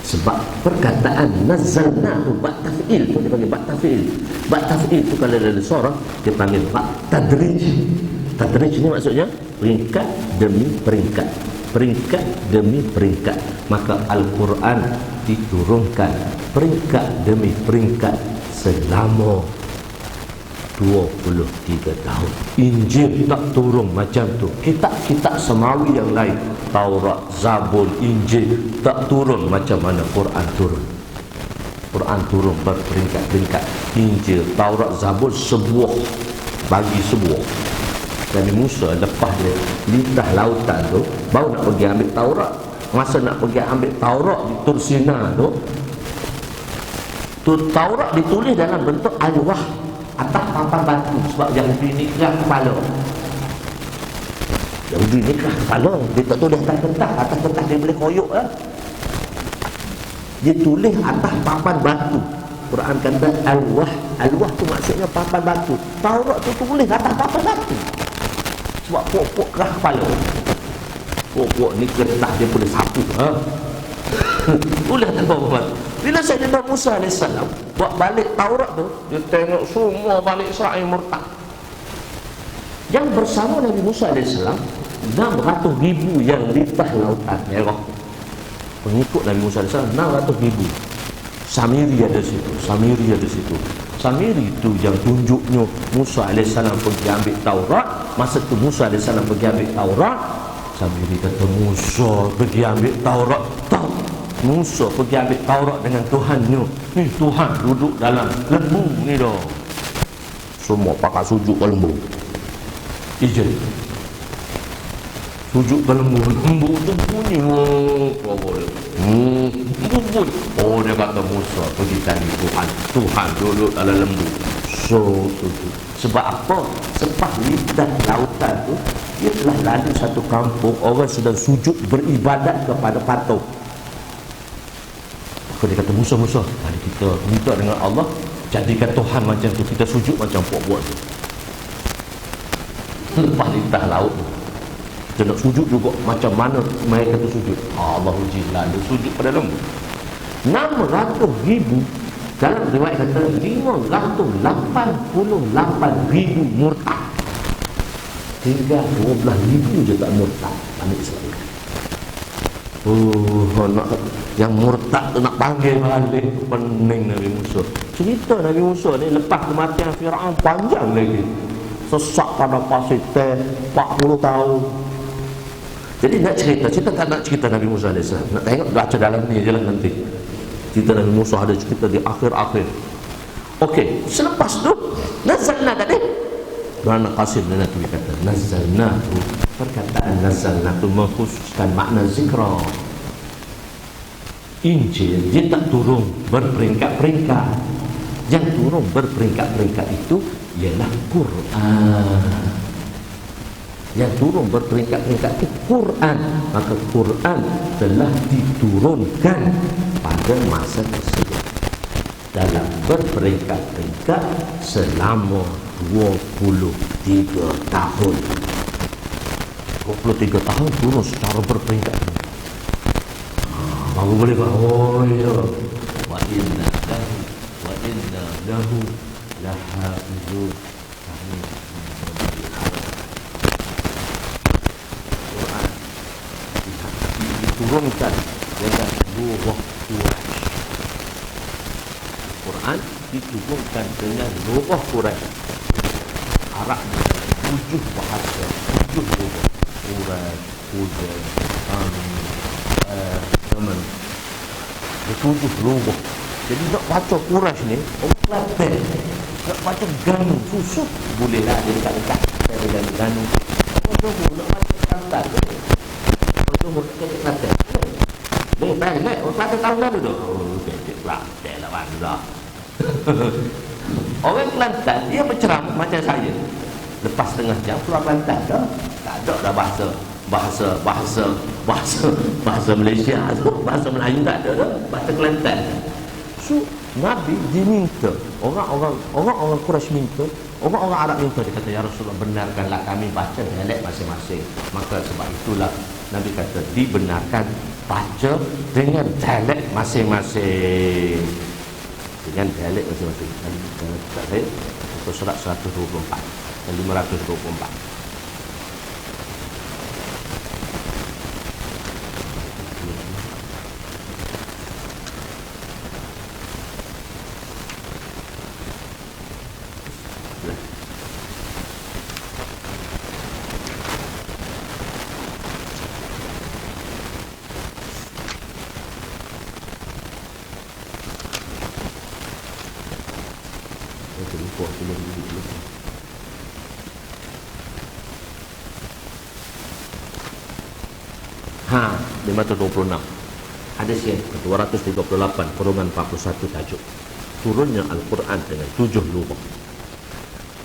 Sebab perkataan nazzalna itu bak taf'il tu dia panggil bak taf'il. Bak taf'il tu kalau ada suara dia panggil bak tadrij. Tadrij ni maksudnya peringkat demi peringkat, peringkat demi peringkat. Maka Al-Quran diturunkan peringkat demi peringkat selama 23 tahun. Injil tak turun macam tu. Kitab-kitab semawi yang lain, Taurat, Zabur, Injil, tak turun macam mana Quran turun. Quran turun berperingkat-peringkat. Injil, Taurat, Zabur sebuah bagi sebuah. Nabi Musa lepas dia lintah lautan tu, baru nak pergi ambil Taurat. Masa nak pergi ambil Taurat di Tur Sina tu, Taurat ditulis dalam bentuk alwah atas papan batu. Sebab Yahudi ni keras kepala. Yahudi ni keras kepala. Dia tak tulis atas kertas. Atas kertas dia boleh koyok lah. Dia tulis atas papan batu. Quran kata alwah. Alwah tu maksudnya papan batu. Taurat tu tulis atas papan batu. Sebab pok-pok keras kepala. Pok-pok ni kertas dia boleh sapu. Tulis atas papan batu. Bila Sayyidina Musa AS buat balik Taurat tu, dia tengok semua Bani Israel murtad. Yang bersama Nabi Musa AS 600,000 yang limpah lautan merah. Pengikut Nabi Musa AS 600,000. Samiri ada situ, Samiri ada situ. Samiri itu yang tunjuknya Musa AS pergi ambil Taurat. Masa tu Musa AS pergi ambil Taurat, Samiri kata Musa pergi ambil Taurat. Musa pergi ambil Taurat dengan Tuhannya. Ni Tuhan duduk dalam lembu ni dah. Semua pakai sujud ke lembu. Izin. Sujud ke lembu. Lembu tu bunyi. Bunyi. Oh, dia kata Musa pergi tanya Tuhan. Tuhan duduk dalam lembu. So, sujud. Sebab apa? Sebab lidah lautan tu, dia telah lalu satu kampung, orang sedang sujud beribadat kepada patung. Dia kata Musa, mari kita minta dengan Allah jadikan Tuhan macam tu, kita sujud macam buat-buat tu. Lepas lidah laut tu, kita nak sujud juga macam mana mereka tu sujud. Allah uji lalu sujud pada lembu. 600,000 dalam riwayat kata 588,000 murtad. Tinggal 12,000 je tak murtad Bani Israel. Yang murtad tu nak panggil balik. Pening Nabi Musa. Cerita Nabi Musa ni lepas kematian Fir'aun panjang lagi. Sesak pada pasir teh 40 tahun. Jadi nak cerita tak nak cerita Nabi Musa AS. Nak tengok baca dalam ni je lah nanti. Cerita Nabi Musa ada cerita di akhir-akhir. Okey, selepas tu nazalna tadi. Kerana Qasim dan Nabi kata nazalna tu, perkataan nazalna tu mengkhususkan makna zikra. Injil dia tak turun berperingkat-peringkat. Yang turun berperingkat-peringkat itu ialah Quran. Yang turun berperingkat-peringkat itu Quran. Maka Quran telah diturunkan pada masa tersebut dalam berperingkat-peringkat selama 23 tahun. 23 tahun turun secara berperingkat. Baru boleh bahawa wa inna lahu lahafizun. Quran diturunkan dengan Ruh Quraisy. Quran diturunkan dengan Ruh Quraisy. Arab 7 bahasa, 7 Ruh. Quraisy, Hujan, Yaman. 7 Ruh. Jadi nak baca Quraisy ni, orang Kelantan nak baca Ganu susah. Boleh lah dia dekat-dekat dengan Ganu. Orang nak baca Kelantan. Orang nak Kelantan. Baik, orang Kelantan tahu Ganu tu. Kelantan lah bang dah. Orang Kelantan dia berceramah macam saya. Lepas setengah jam keluar Kelantan dah. Tak ada dah bahasa Malaysia tu, bahasa Melayu tak ada dah, bahasa Kelantan. So Nabi diminta, orang-orang Quraisy minta, orang-orang Arab minta, dia kata ya Rasulullah benarkanlah kami baca dialek masing-masing. Maka sebab itulah Nabi kata dibenarkan baca dengan dialek masing-masing. Dengan dialek masing-masing. Nabi kata saya itu surat 124 dan 524. Ha, 526. Hadis yang 238 kurungan 41 tajuk. turunnya Al-Quran dengan 7 lugah.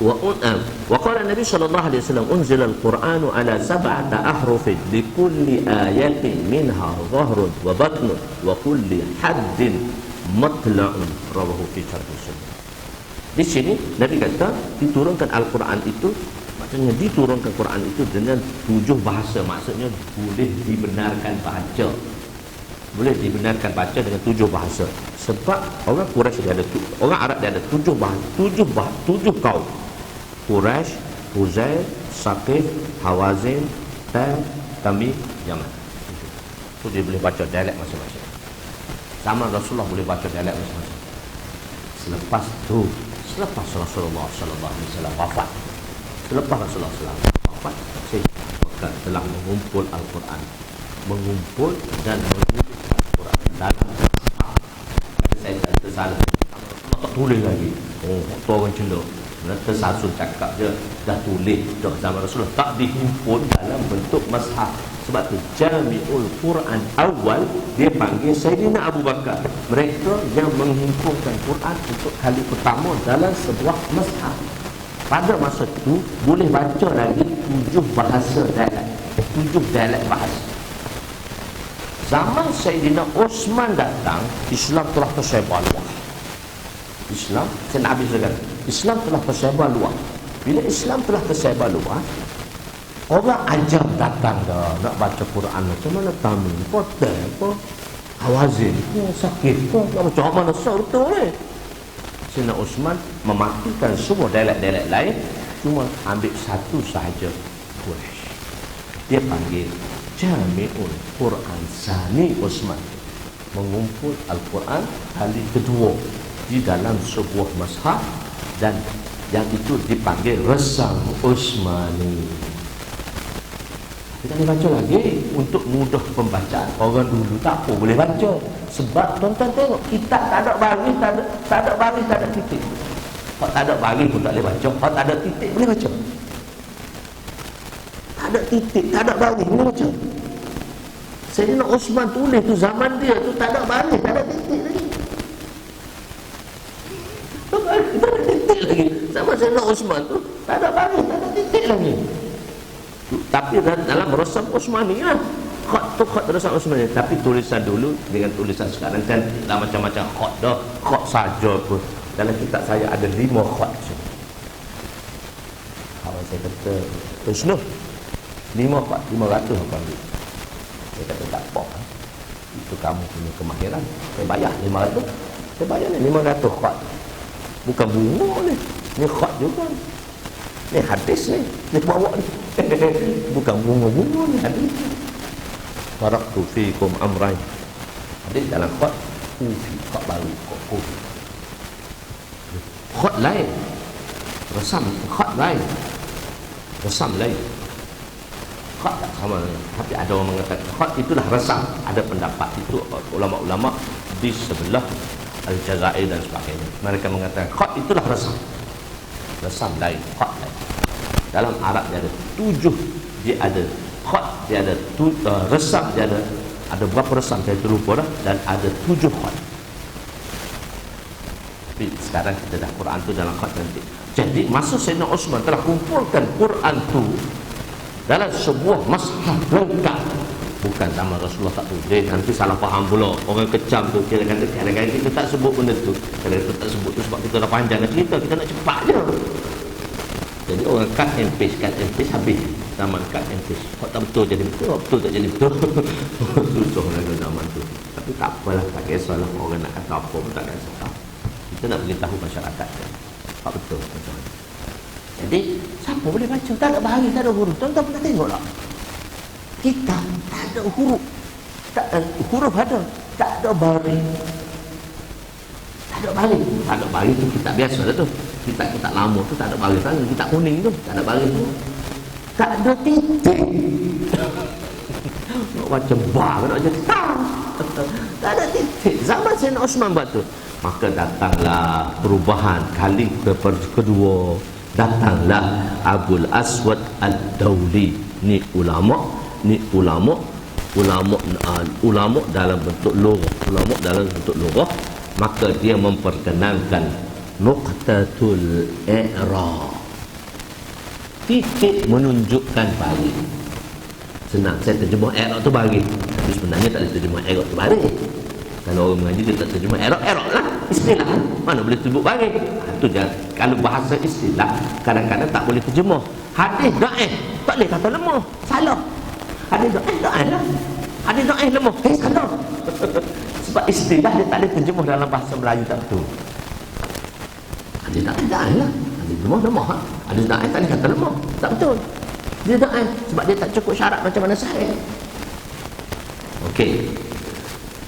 Wa qala Nabi sallallahu alaihi wasallam unzila al-Qur'anu ala 7 ahrufin li kulli ayatin minha dhahrun wa batnun wa kulli haddin matla'un, rawahu fi syarh Muslim. Di sini Nabi kata diturunkan Al-Quran itu, maksudnya diturunkan Quran itu dengan 7 bahasa, maksudnya boleh dibenarkan baca. Boleh dibenarkan baca dengan 7 bahasa. Sebab orang Quraisy dia ada, orang Arab dia ada 7 bahasa, 7 kaum. Quraisy, Huzail, Saqif, Hawazin, Tamim, Yaman. Itu dia boleh baca dialek masing-masing. Zaman Rasulullah boleh baca dialek masing-masing. Selepas Rasulullah sallallahu alaihi wasallam wafat, selepas Rasulullah sallallahu alaihi wasallam wafat, saya telah mengumpul Al-Quran, mengumpul dan menulis Al-Quran dalam saya tak tersalah, tak tulis lagi. Tu orang celok tersasul cakap je, dah tulis dah zaman Rasulullah, tak dihimpun dalam bentuk mushaf. Sebab tu Jami'ul Quran awal dia panggil Sayyidina Abu Bakar. Mereka yang menghimpunkan Quran untuk kali pertama dalam sebuah mushaf. Pada masa itu boleh baca lagi 7 bahasa dialek, 7 dialek bahasa. Zaman Sayyidina Osman datang, Islam telah tersebar luas. Islam, saya nak habis sekali. Islam telah tersebar luas. Bila Islam telah tersebar luas, orang ajam datang dah nak baca Quran. Macam mana Tamim, Potel, Hawazin, Sakit, nak baca mana betul ni. Sayyidina Osman mematikan semua dialek-dialek lain, cuma ambil satu sahaja, Quraisy. Dia panggil Jami'ul Quran Sani Osman, mengumpul Al-Quran kali kedua di dalam sebuah mushaf, dan yang itu dipanggil Resam Osmani. Kita boleh baca lagi untuk mudah pembacaan. Orang dulu tak apa boleh baca, sebab tuan-tuan tengok kitab tak ada baris, tak ada baris, tak ada titik. Kalau tak ada baris pun tak boleh baca, kalau tak ada titik boleh baca. Tak ada titik, tak ada baris boleh baca. Sayyidina Osman tulis tu zaman dia tu tak ada baris, tak ada titik lagi. Tak ada titik lagi. Zaman Sayyidina Osman tu tak ada baris, tak ada titik lagi. Tapi dalam Resam Osmani lah, khat Resam Osmani. Tapi tulisan dulu dengan tulisan sekarang kan dah macam-macam khat dah. Khat saja pun dalam kitab saya ada 5 khat. Kalau saya kata Husnul 5 khat, 500 apa ambil. Saya kata tak apa, itu kamu punya kemahiran. Saya bayar 500. Saya bayar ni 500 khat. Bukan bunga ni, ni khat juga. Ni hadis ni, ni bawa ni. Bukan bunga-bunga ni, hadis. Taraktu fiikum amrain. Hadis dalam khat kufi, khat baru, khat kufi. Khat lain, Resam khat lain, Resam lain. Khat tak sama, tapi ada orang mengatakan khat itulah Resam. Ada pendapat itu ulama-ulama di sebelah Al-Jazair dan sebagainya. Mereka mengatakan khat itulah Resam. Resam lain, khat lain. Dalam Arab dia ada 7, dia ada khat, dia ada Resam, dia ada berapa Resam saya terlupa dah, dan ada 7 khat. Tapi sekarang kita dah Quran tu dalam khat nanti. Jadi masa Sayyidina Osman telah kumpulkan Quran tu dalam sebuah mushaf lengkap. Bukan sama Rasulullah tak tulis, nanti salah faham pula. Orang kecam tu, kadang-kadang kita tak sebut benda tu. Kadang-kadang kita tak sebut tu sebab kita dah panjang cerita, kita nak cepat je. Jadi orang cut and paste habis. Zaman cut and paste. Kalau tak betul jadi betul, betul tak jadi betul. Susah lah zaman tu. Tapi tak apalah, tak kisahlah orang nak kata apa pun tak kisah. Kita nak beritahu masyarakat kan. Tak betul macam mana. Jadi siapa boleh baca? Tak ada bahari, tak ada huruf. Tuan-tuan pernah tengok tak? Kita tak ada huruf. Huruf ada, tak ada baris. Tak ada baris. Tak ada baris tu kitab biasa lah tu. Kitab lama tu tak ada baris kan. Kitab kuning tu tak ada baris tu. Tak ada titik. Nak baca bar, nak baca tak ada titik. Zaman Sayyidina Osman buat tu. Maka datanglah perubahan kali kedua. Datanglah Abul Aswad Ad-Dawli. Ni ulama dalam bentuk lughah. Ulama dalam bentuk lughah. maka dia memperkenalkan nuqtatul i'rab, titik menunjukkan balik. Senang saya terjemah i'rab tu balik, tapi sebenarnya tak boleh terjemah i'rab tu balik. Kalau orang mengaji dia tak terjemah i'rab lah, istilah mana boleh sebut balik. Itu je. Kalau bahasa istilah kadang-kadang tak boleh terjemah. Hadis dhaif tak boleh kata lemah, salah. Hadis dhaif lah, hadis dhaif lemah, salah. Sebab istilah dia tak boleh terjemah dalam bahasa Melayu tak betul. Hadis dhaif lah, hadis lemah, hadis dhaif tak boleh kata lemah, tak betul. Dia dhaif sebab dia tak cukup syarat macam mana sahih. Okey.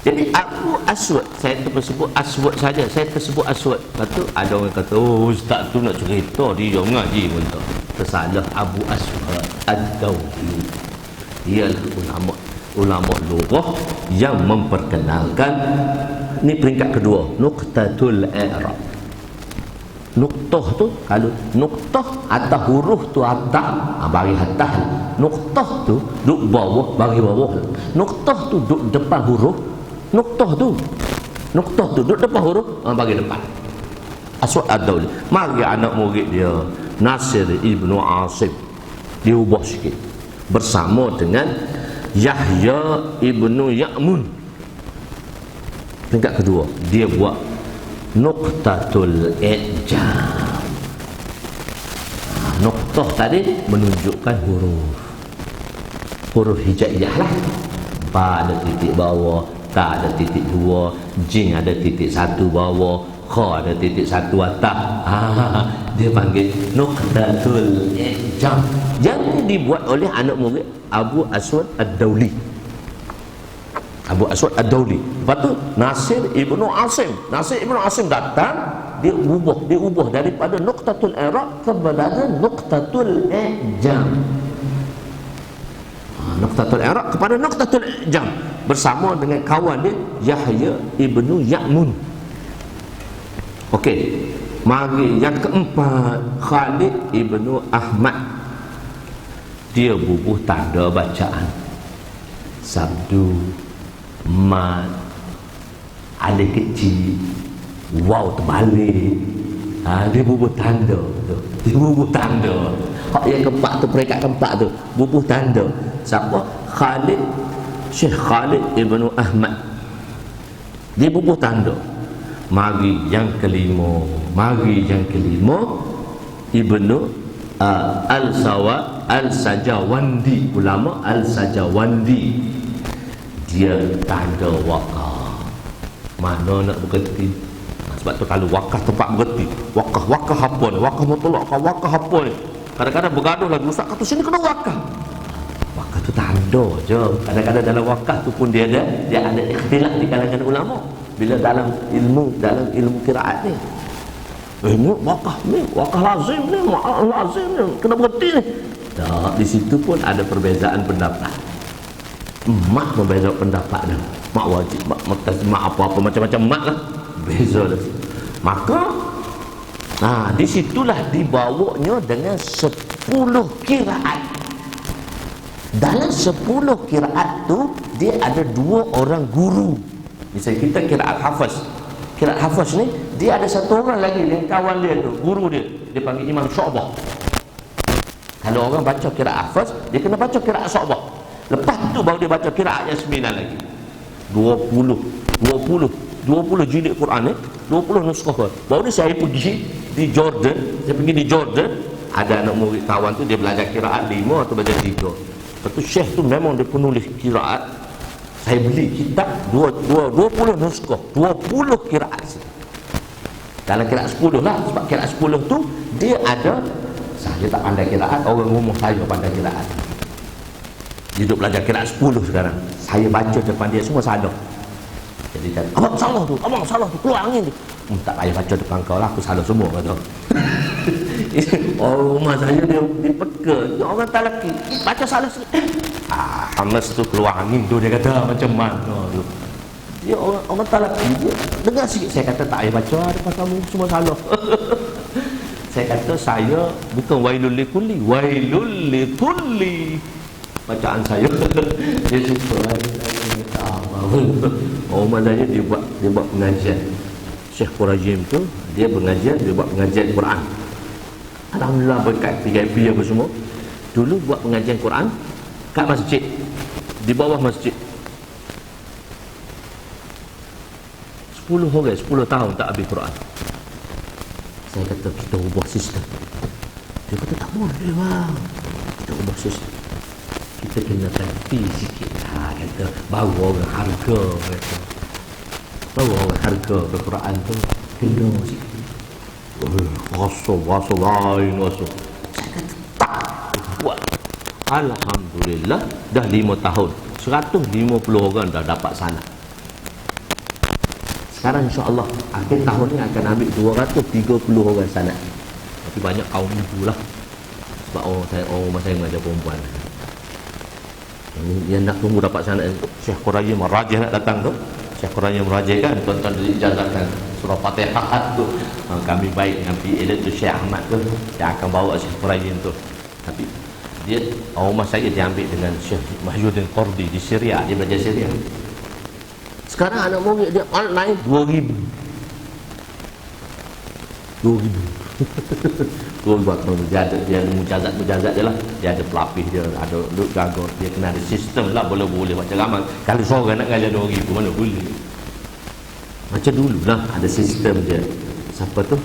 Jadi Abu Aswad, saya tersebut Aswad saja, saya tersebut Aswad. Lepas tu ada orang kata, oh ustaz tu nak cerita dia mengaji pun tak. Tersalah. Abu Aswad Ad-Dawli, dia ulama lughah yang memperkenalkan, ni peringkat kedua, nuqtatul i'rab. Nuktah tu, kalau nuktah atas huruf tu atas, bagi atas. Nuktah tu duduk bawah, bagi bawah. Nuktah tu duduk depan huruf. Nuktah tu duduk depan huruf, bagi depan. Aswad Ad-Dawli. Mari anak murid dia Nasir Ibnu Asim diubah sikit bersama dengan Yahya Ibnu Ya'mun. Peringkat kedua, dia buat nuqtatul i'jam. Nuqtah tadi menunjukkan huruf hijaiyah lah. Ba ada titik bawah, ta ada titik dua, jim ada titik satu bawah, kha ada titik satu atas. Dia panggil nuqtatul i'jam, yang dibuat oleh anak murid Abu Aswad Ad-Dawli. Abu Aswad Ad-Dawli. Lepas tu Nasir Ibnu Asim datang, dia ubah daripada nuqtatul i'rab kepada nuqtatul i'jam. Nuqtatul i'rab kepada nuqtatul i'jam bersama dengan kawan dia Yahya Ibnu Ya'mun. Okey. Mari yang keempat, Khalid Ibnu Ahmad. Dia bubuh tanda bacaan. Sabdu, mat, alif kecil, waw terbalik. Dia bubuh tanda tu. Dia bubuh tanda. Hak yang keempat tu, peringkat keempat tu, bubuh tanda. Siapa? Syekh Khalid Ibnu Ahmad. Dia bubuh tanda. Mari yang kelima, Ibnu Al-Sajawandi, ulama Al-Sajawandi. Dia tanda wakaf. Mana nak berhenti? Sebab tu kalau wakaf tempat berhenti, wakaf apa ni? Wakaf mutlak, wakaf apa ni? Kadang-kadang bergaduh lagi, ustaz kata sini kena wakaf. Wakaf tu tanda je. Kadang-kadang dalam wakaf tu pun dia ada ikhtilaf di kalangan ulama. Bila dalam ilmu qiraat ni, wakaf lazim ni, kena berhenti ni. Tak, di situ pun ada perbezaan pendapat. Mak berbeza pendapat dah. Mak wajib, mak apa-apa macam-macam mak lah. Beza dah. Maka di situlah dibawanya dengan 10 qiraat. Dalam 10 qiraat tu dia ada 2 orang guru. Misalnya kita qiraat hafaz. Qiraat hafaz ni dia ada 1 orang lagi yang kawan dia tu, guru dia. Dia panggil Imam Syu'bah. Kalau orang baca qiraat hafaz, dia kena baca qiraat Syu'bah. Lepas tu baru dia baca qiraat yang 9 lagi. 20 jilid Quran ni, 20 nuskah. Baru ni saya pergi di Jordan, ada anak murid kawan tu dia belajar qiraat 5 atau belajar 3. Lepas tu syekh tu memang dia penulis qiraat. Saya beli kitab 20 nuskah, 20 qiraat. Dalam qiraat 10 lah, sebab qiraat 10 tu dia ada, saya tak pandai qiraat, orang rumah saya pandai qiraat. Dia duduk belajar qiraat 10 sekarang. Saya baca depan dia semua salah. Jadi kata, abang salah tu, keluar angin tu. Tak payah baca depan kau lah, aku salah semua kata. Orang rumah saya dia peka, orang tak lelaki baca salah sikit. Hamas tu keluar angin tu, dia kata macam mana tu. Dia orang tak lelaki, dia dengar sikit. Saya kata tak payah baca depan kamu, semua salah. Saya kata saya bukan wailul likulli bacaan saya. Dia suka orang saya dia buat pengajian. Syekh Qurajim tu dia pengajian, dia buat pengajian Quran. Alhamdulillah berkat PKP apa semua. Dulu buat pengajian Quran kat masjid, di bawah masjid. 10 orang, 10 tahun tak habis Quran. Saya kata kita ubah sistem. Dia kata tak boleh bang, kita ubah sistem. Kita kena ganti sikit lah, kata baru orang harga, kata baru orang harga ke Quran tu kena sikit. Rasa lain rasa. Saya kata tak buat. Alhamdulillah dah 5 tahun 150 orang dah dapat sana. Sekarang insyaAllah akhir tahun ni akan ambil 230 orang sana. Tapi banyak kaum ibu lah, sebab orang saya mengajar perempuan. Yang nak tunggu dapat sana, Syekh Qurajim Rajih nak datang tu. Syekh Qurajim Rajih kan, tuan-tuan diijazahkan surah Fatihah tu. Kami baik dengan PA dia tu Syekh Ahmad tu yang akan bawa Syekh Qurajim tu. Tapi dia rumah saya dia ambil dengan Syekh Mahyuddin Qurdi di Syria, dia belajar Syria. Sekarang anak murid dia online 2,000 dia ada mujazat dia lah, dia ada pelapis dia, ada duduk gagal, dia kena ada sistem lah, boleh macam ramai. Kalau seorang nak ngajar 2,000 mana boleh. Macam dulu lah ada sistem dia. Siapa tu?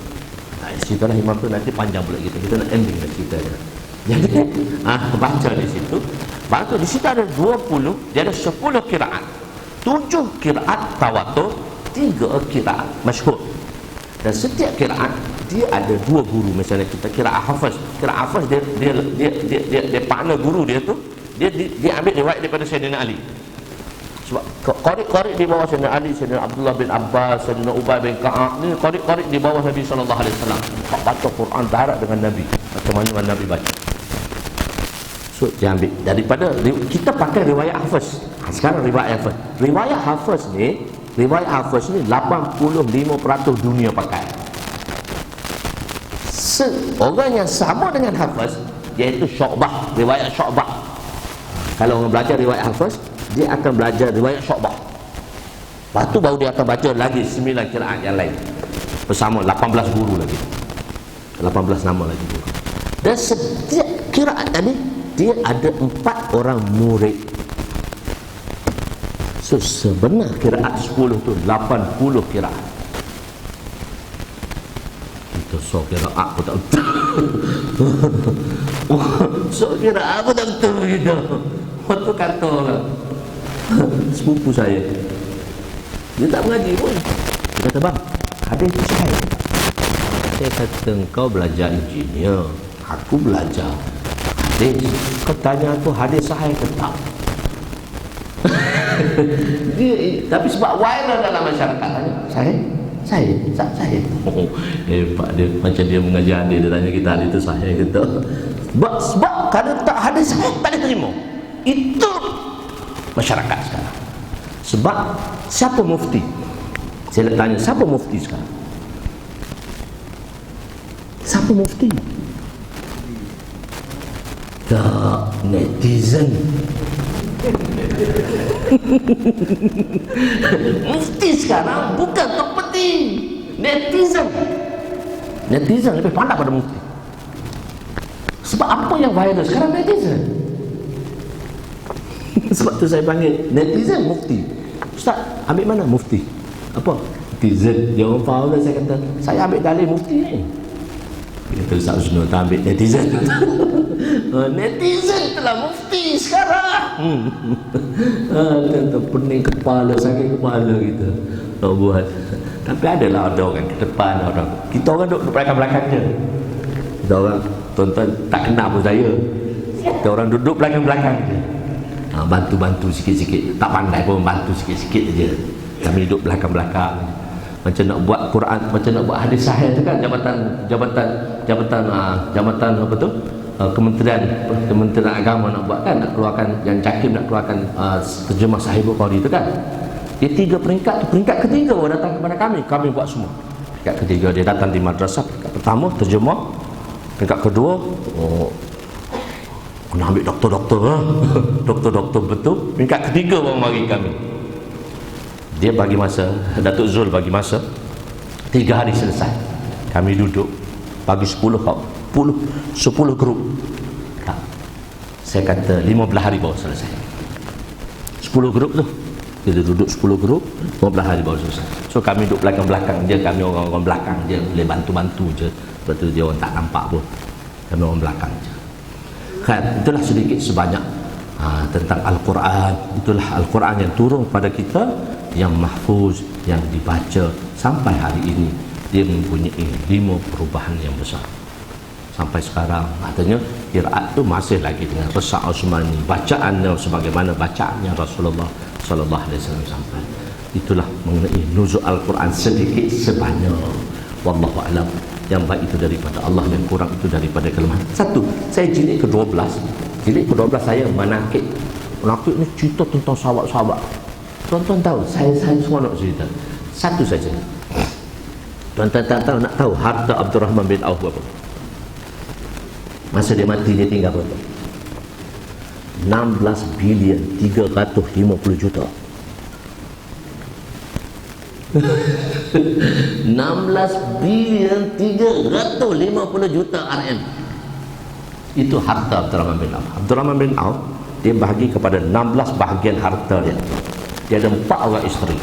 Cerita lah imam tu nanti panjang pula kita nak ending lah cerita dia. Jadi baca di situ, baca di situ ada 20, dia ada 10 kiraat, 7 kiraat tawatur, 3 kiraat masyhur. Dan setiap kiraat dia ada 2 guru. Misalnya kita kiraat hafaz, dia partner guru dia tu, dia ambil riwayat daripada Sayyidina Ali. Sebab qari-qari di bawah Sayyidina Ali, Sayyidina Abdullah bin Abbas, Sayyidina Ubay bin Ka'ab ni qari-qari di bawah Nabi sallallahu alaihi wasallam. Baca Quran darat dengan Nabi, macam mana Nabi baca. So dia ambil daripada kita pakai riwayat hafaz. Sekarang riwayat hafaz. Riwayat hafaz ni 85% dunia pakai. Orang yang sama dengan hafaz iaitu Syu'bah, riwayat Syu'bah. Kalau orang belajar riwayat hafaz, dia akan belajar riwayat Syu'bah. Lepas tu baru dia akan baca lagi 9 kiraat yang lain. Bersama 18 guru lagi. 18 nama lagi guru. Dan setiap kiraat tadi dia ada 4 orang murid. So sebenar kiraat 10 tu 80 kiraat. Kita so kiraat pun tak betul. So kiraat pun tak betul kita. Waktu kata orang sepupu saya, dia tak mengaji pun, dia kata bang, hadis tu sahih. Saya kata kau belajar engineer, aku belajar hadis. Kau tanya aku hadis sahih ke tak? Tapi sebab viral dalam masyarakat, sahih. Hebat dia, macam dia mengajar dia tanya kita hadis itu sahih ke tak. Sebab kalau tak hadis sahih tak boleh terima. Itu masyarakat sekarang. Sebab siapa mufti? Saya nak tanya, siapa mufti sekarang? Siapa mufti? Tak, netizen. Mufti sekarang bukan tok peti, netizen. Netizen lebih pandai pada mufti. Sebab apa yang viral sekarang? Netizen. Sebab tu saya panggil netizen mufti. Ustaz, ambil mana mufti? Apa? Netizen. Dia orang faham lah. Saya kata, saya ambil dalih mufti ni. Dia kata, Ustaz Usnul tak ambil netizen. Netizen telah mufti sekarang. Kata pening kepala, sakit kepala kita nak buat. Tapi adalah ada orang ke depan, orang kita orang duduk belakang-belakang je. Kita orang tuan-tuan tak kenal pun saya. Kita orang duduk belakang-belakang je. Bantu-bantu sikit-sikit, tak pandai pun bantu sikit-sikit je. Kami duduk belakang-belakang. Macam nak buat Quran, macam nak buat hadis sahih tu kan, jabatan apa tu? Kementerian Agama nak buat kan, nak keluarkan yang JAKIM nak keluarkan terjemah Sahih Bukhari tu kan. Dia 3 peringkat tu, peringkat ketiga orang datang kepada kami buat semua. Peringkat ketiga dia datang di madrasah, peringkat pertama terjemah, peringkat kedua kena ambil doktor-doktor doktor-doktor betul. Peringkat ketiga baru mari kami. Dia bagi masa, Datuk Zul bagi masa 3 hari selesai. Kami duduk bagi 10 grup. Tak. Saya kata 15 hari baru selesai. 10 grup tu. Kita duduk 10 grup, 15 hari baru selesai. So kami duduk belakang-belakang je, kami orang-orang belakang je, boleh bantu-bantu je. Sebab tu dia orang tak nampak pun. Kami orang belakang je. Kan, itulah sedikit sebanyak tentang Al-Quran. Itulah Al-Quran yang turun pada kita, yang mahfuz, yang dibaca sampai hari ini. Dia mempunyai 5 perubahan yang besar sampai sekarang. Artinya qiraat tu masih lagi dengan Resa Osmani, bacaannya sebagaimana bacaannya Rasulullah sallallahu alaihi wasallam sampai. Itulah mengenai nuzul Al-Quran sedikit sebanyak. Wallahu a'lam. Yang baik itu daripada Allah, yang kurang itu daripada kelemahan. Satu, saya jilid ke-12. Jilid ke-12 saya Manaqib. Manaqib ni cerita tentang sahabat-sahabat. Tuan-tuan tahu, saya semua nak cerita. Satu saja. Tuan-tuan nak tahu harta Abdurrahman bin Auf berapa? Masa dia mati dia tinggal berapa? 16 bilion 350 juta. 16 bilion 350 juta RM. Itu harta Abdurrahman bin Auf. Abdurrahman bin Auf dia bahagi kepada 16 bahagian harta dia. Dia ada 4 orang isteri.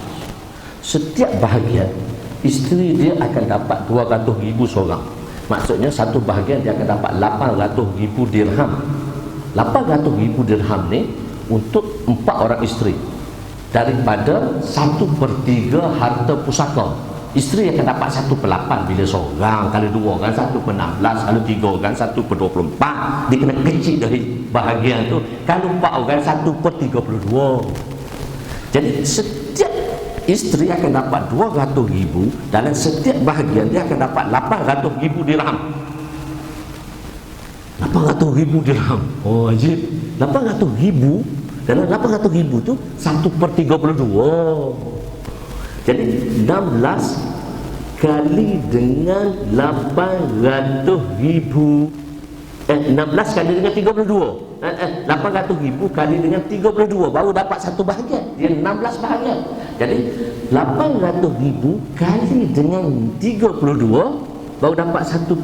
Setiap bahagian isteri dia akan dapat 200,000 seorang. Maksudnya satu bahagian dia akan dapat 800,000 dirham. 800,000 dirham ni untuk 4 orang isteri. Daripada 1/3 harta pusaka. Isteri akan dapat 1/8 bila seorang, kalau 2 orang 1/16, kalau 3 orang 1/24. Dia kena kecil dari bahagian tu. Kalau 4 orang 1/32. Jadi setiap isteri akan dapat 200,000. Dalam setiap bahagian dia akan dapat 800,000 dirham. 800,000 dirham. Oh ajib. 800,000. Dalam 800,000 tu 1/32. Jadi 16 kali dengan 800,000. 16 kali dengan 32. 800,000 kali dengan 32 baru dapat satu bahagian. Dia 16 bahagian. Jadi 800,000 kali dengan 32 baru dapat satu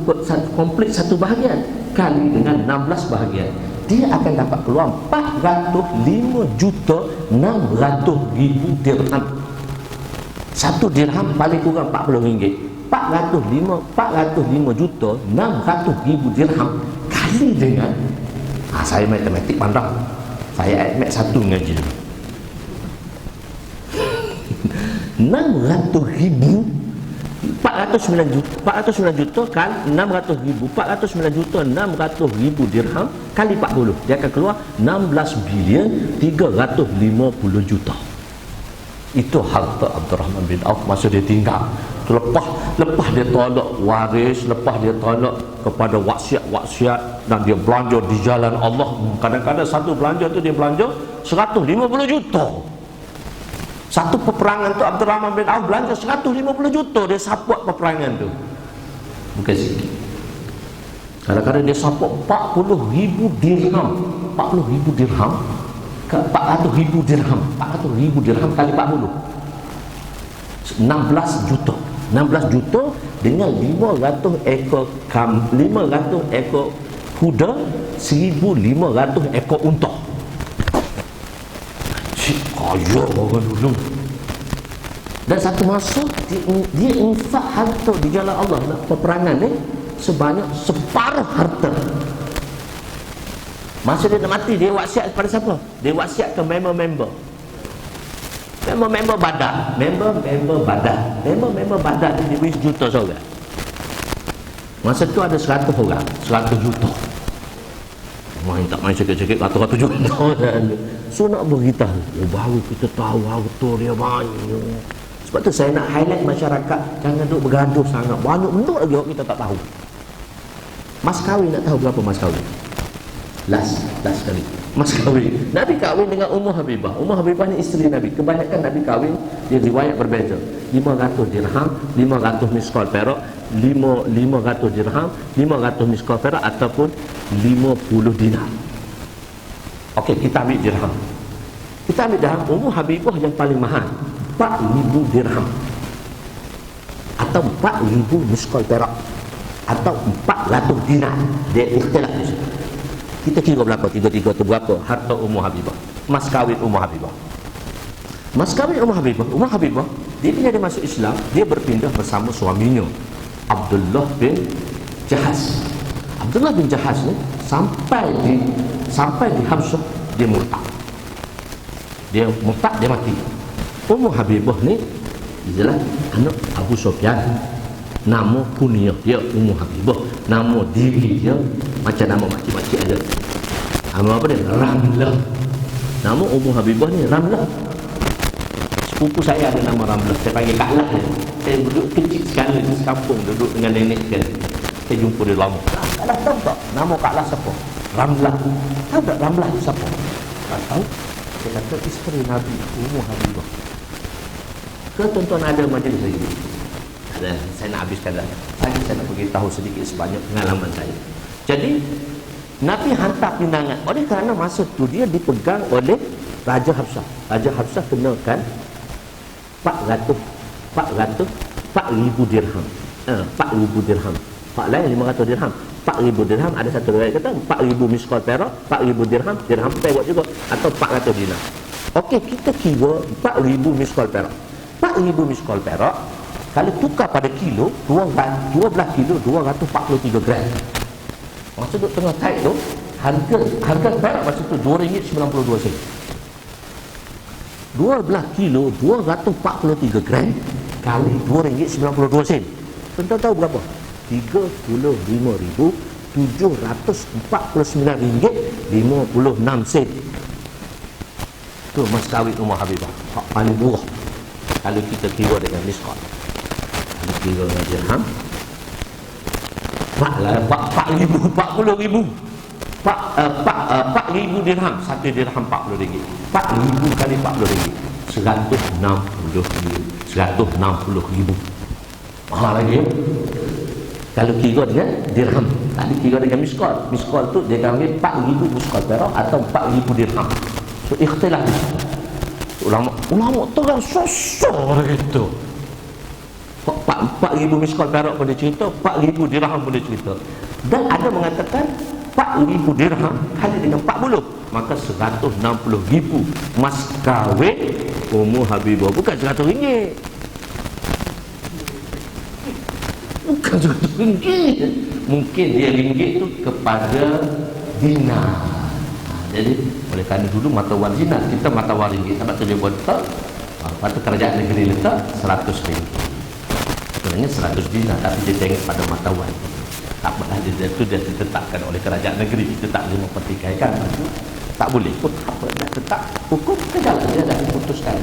komplit satu bahagian. Kali dengan 16 bahagian, dia akan dapat keluar 405,600,000 dirham. Satu dirham paling kurang RM40. 405,600,000 dirham kali dengan saya matematik pandang. Saya admit satu ngaji. 600,000 409 juta kali 600,000. 409 juta 600,000 dirham kali 40. Dia akan keluar 16 bilion 350 juta. Itu harta Abdurrahman bin Auf masa dia tinggal. Lepas dia tolak waris, lepas dia tolak kepada wasiat-wasiat, dan dia belanja di jalan Allah. Kadang-kadang satu belanja tu dia belanja 150 juta. Satu peperangan tu Abdurrahman bin Auf belanja 150 juta. Dia support peperangan tu. Bukan sikit. Kadang-kadang dia support 40,000 dirham. 40,000 dirham ke 400,000 dirham. 400,000 dirham kali 40. 16 juta. 16 juta dengan 500 ekor 500 ekor kuda, 1,500 ekor unta. Cik kaya orang dulu. Dan satu masa dia infak harta di jalan Allah nak peperangan ni sebanyak separuh harta. Masa dia nak mati, dia wasiat kepada siapa? Dia wasiat ke member-member. Member Badar. Member Badar ni diberi 1 juta seorang. Masa tu ada 100 orang, 100 juta. Main tak main sikit-sikit, ratus-ratus juta. So nak beritahu, baru kita tahu harta dia banyak. Sebab tu saya nak highlight masyarakat, jangan duk bergaduh sangat. Banyak benda lagi kita tak tahu. Mas kahwin, nak tahu berapa mas kahwin? Last kali mas kahwin. Nabi kahwin dengan Ummah Habibah. Ummah Habibah ni isteri Nabi. Kebanyakan Nabi kahwin, dia riwayat berbeza. 500 dirham, 500 miskal perak, 500 dirham, 500 miskal perak, ataupun 50 dinar. Okey, kita ambil dirham. Kita ambil dirham. Ummah Habibah yang paling mahal, 4,000 dirham. atau 4,000 miskol perak atau 400 dinar. Dia ikhtilaf di situ. Kita kira berapa? Tiga-tiga tu berapa? Harta Ummu Habibah, mas kahwin Ummu Habibah. Mas kahwin Ummu Habibah, dia bila dia masuk Islam, dia berpindah bersama suaminya Abdullah bin Jahaz. Abdullah bin Jahaz ni sampai di Habsyah dia murtad. Dia mati. Ummu Habibah ni ialah anak Abu Sufyan. Nama kunyah dia Ummu Habibah, nama diri dia macam nama makcik-makcik ada. Nama apa dia? Ramlah. Nama Ummu Habibah ni Ramlah. Sepupu saya ada nama Ramlah. Saya panggil Kak Lah. Saya duduk kecil sekali di kampung, duduk dengan nenek sekali. Saya jumpa dia lama. Kak Lah tahu tak? Nama Kak Lah siapa? Ramlah. Tahu tak Ramlah tu siapa? Tak tahu. Saya kata isteri Nabi Ummu Habibah. Ke tuan-tuan ada majlis lagi? Ada. Saya nak habiskan dah. Saya nak beritahu sedikit sebanyak pengalaman saya. Jadi Nabi hantar pinangan oleh kerana masa tu dia dipegang oleh Raja Habsyah. Raja Habsyah kenakan 4,000 dirham. 4,000 dirham. Pak lain 500 dirham. 4,000 dirham, ada satu riwayat kata 4,000 miskol perak, 4,000 dirham perak juga, atau 400 dinar. Okey, kita kira 4,000 miskol perak. 4,000 miskol perak kalau tukar pada kilo, 12 kilo 243 gram. Masa tu tengah tight tu, harga perak masa tu RM2.92. 12 kilo 243 gram kali RM2.92. Tuan-tuan tahu berapa? RM35,749.56. Tu mas kahwin Ummu Habibah, hak paling murah kalau kita kira dengan miskal. Kalau kira dengan dirham 40,000 dirham. Satu dirham RM40. 4,000 kali RM40, 160,000. Mahal lagi ya? Kalau kira dengan dirham. Tadi kira dengan miskal. Miskal tu dia ambil 4,000 miskal perak atau 4,000 dirham. So ikhtilaf. Ulama terang sosor gitu. 4,000 miskal perak pun dia cerita, 4,000 dirham pun dia cerita. Dan ada mengatakan 4,000 dirham kali dengan 40, maka 160,000 mas kahwin Ummu Habibah. Bukan RM100. Bukan RM100. Mungkin dia ringgit tu kepada dinar. Jadi oleh kerana dulu mata wang dinar, kita mata wang ringgit. Sebab tu dia buat letak, lepas kerajaan negeri letak RM100. Sebenarnya 100 dinar, tapi dia tengok pada mata wang. Tak apalah, dia ditetapkan oleh kerajaan negeri. Kita tak boleh mempertikaikan. Tak boleh pun, apa dah tetap hukum ke jalan, dia dah diputuskan.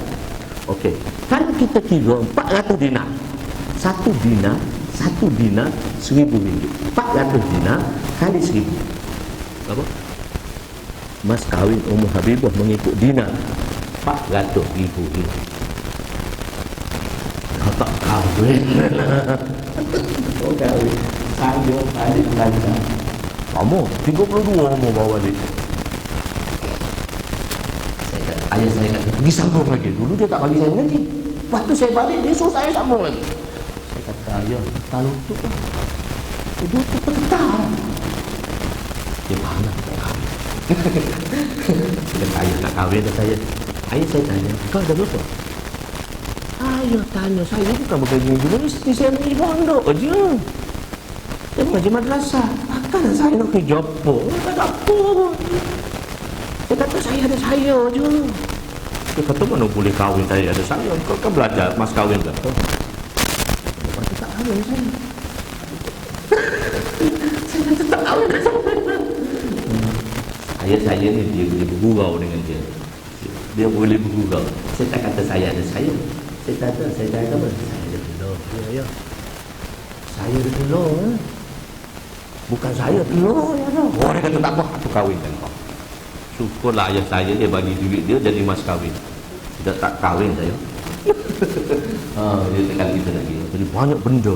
Okey, kalau kita kira 400 dinar, satu dinar RM1,000. 400 dinar kali 1,000 apa? Mas kahwin Ummu Habibah mengikut dinar 400,000 dinar. Kau tak kahwin. Kau kahwin. Saya balik belajar. Kamu 32 umur bawa balik. Ayah saya kata pergi sambung lagi. Dulu dia tak bagi saya lagi. Lepas tu saya balik, dia suruh saya sambung lagi. Saya kata ayah, tak lutut lah. Dia tergetar. Dia mana tak kahwin. Dia kata ayah nak kahwin dah saya. Ayah saya tanya, kau dah lutut? Ayah tanya, saya bukan bekerja universiti, saya pergi pondok je. Dia mengaji madrasah. Takkan saya nak kerja apa? Tak ada apa pun. Dia kata saya ada saya je. Dia kata mana boleh kahwin saya ada saya. Kau kan belajar mas kahwin kan? Lepas tu tak kahwin saya. Saya kata tak kahwin saya. Ayah saya ni dia boleh bergurau dengan dia. Dia boleh bergurau. Saya tak kata saya ada saya. Saya kata saya ada apa? Saya ada telur. Ya. Saya ada telur. Bukan saya telur ya. Oh dia kata tak apa, aku kahwinkan kau. Syukurlah ayah saya, dia bagi duit dia jadi mas kahwin. Tidak tak kahwin saya. Dia tekan kita lagi. Jadi banyak benda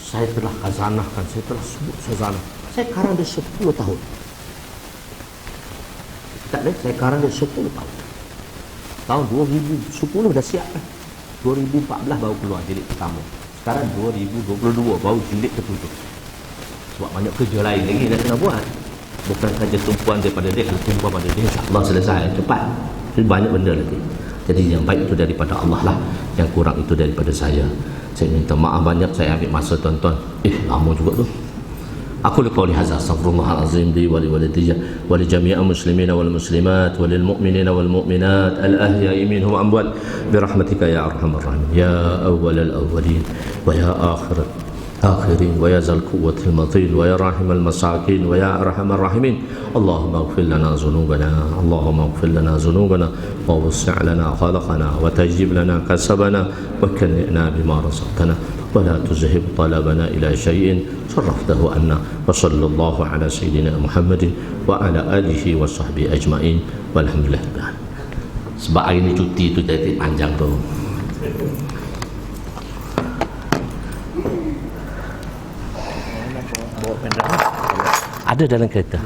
saya telah khazanahkan, saya telah sebut khazanah. Saya karang dia 10 tahun. Tak ada, saya karang dia 10 tahun. Tahun 2010 dah siap kan. 2014 baru keluar jilid pertama. Sekarang 2022 baru jilid tertutup. Sebab banyak kerja lain lagi nak kena buat. Bukan saja tumpuan daripada dia, kalau tumpuan pada dia insya-Allah selesai cepat. Jadi banyak benda lagi. Jadi yang baik itu daripada Allah lah, yang kurang itu daripada saya. Saya minta maaf banyak saya ambil masa tuan-tuan. Lama juga tu. Aku qouli hadza astaghfirullahalazim li wa li walidayya wa li jami'il muslimina wal muslimat wa lil mu'minina wal mu'minat al ahya'i minhum amwat bi rahmatika ya arhamar rahimin ya awwalal awwalin wa ya akhirat آخرين ويا ذا القوة المطيل ويا راحم المساكين ويا أرحم الراحمين اللهم اغفر لنا ذنوبنا اللهم اغفر لنا ذنوبنا ووسع لنا خلقنا وتجب لنا كسبنا وكلئنا بما رزقتنا ولا تذهب طلبنا إلى شيء صرفته عنا وصلى الله على سيدنا محمد وعلى آله وصحبه أجمعين والحمد لله. Sebab hari ni cuti tu jadi panjang tu. Ada dalam kereta.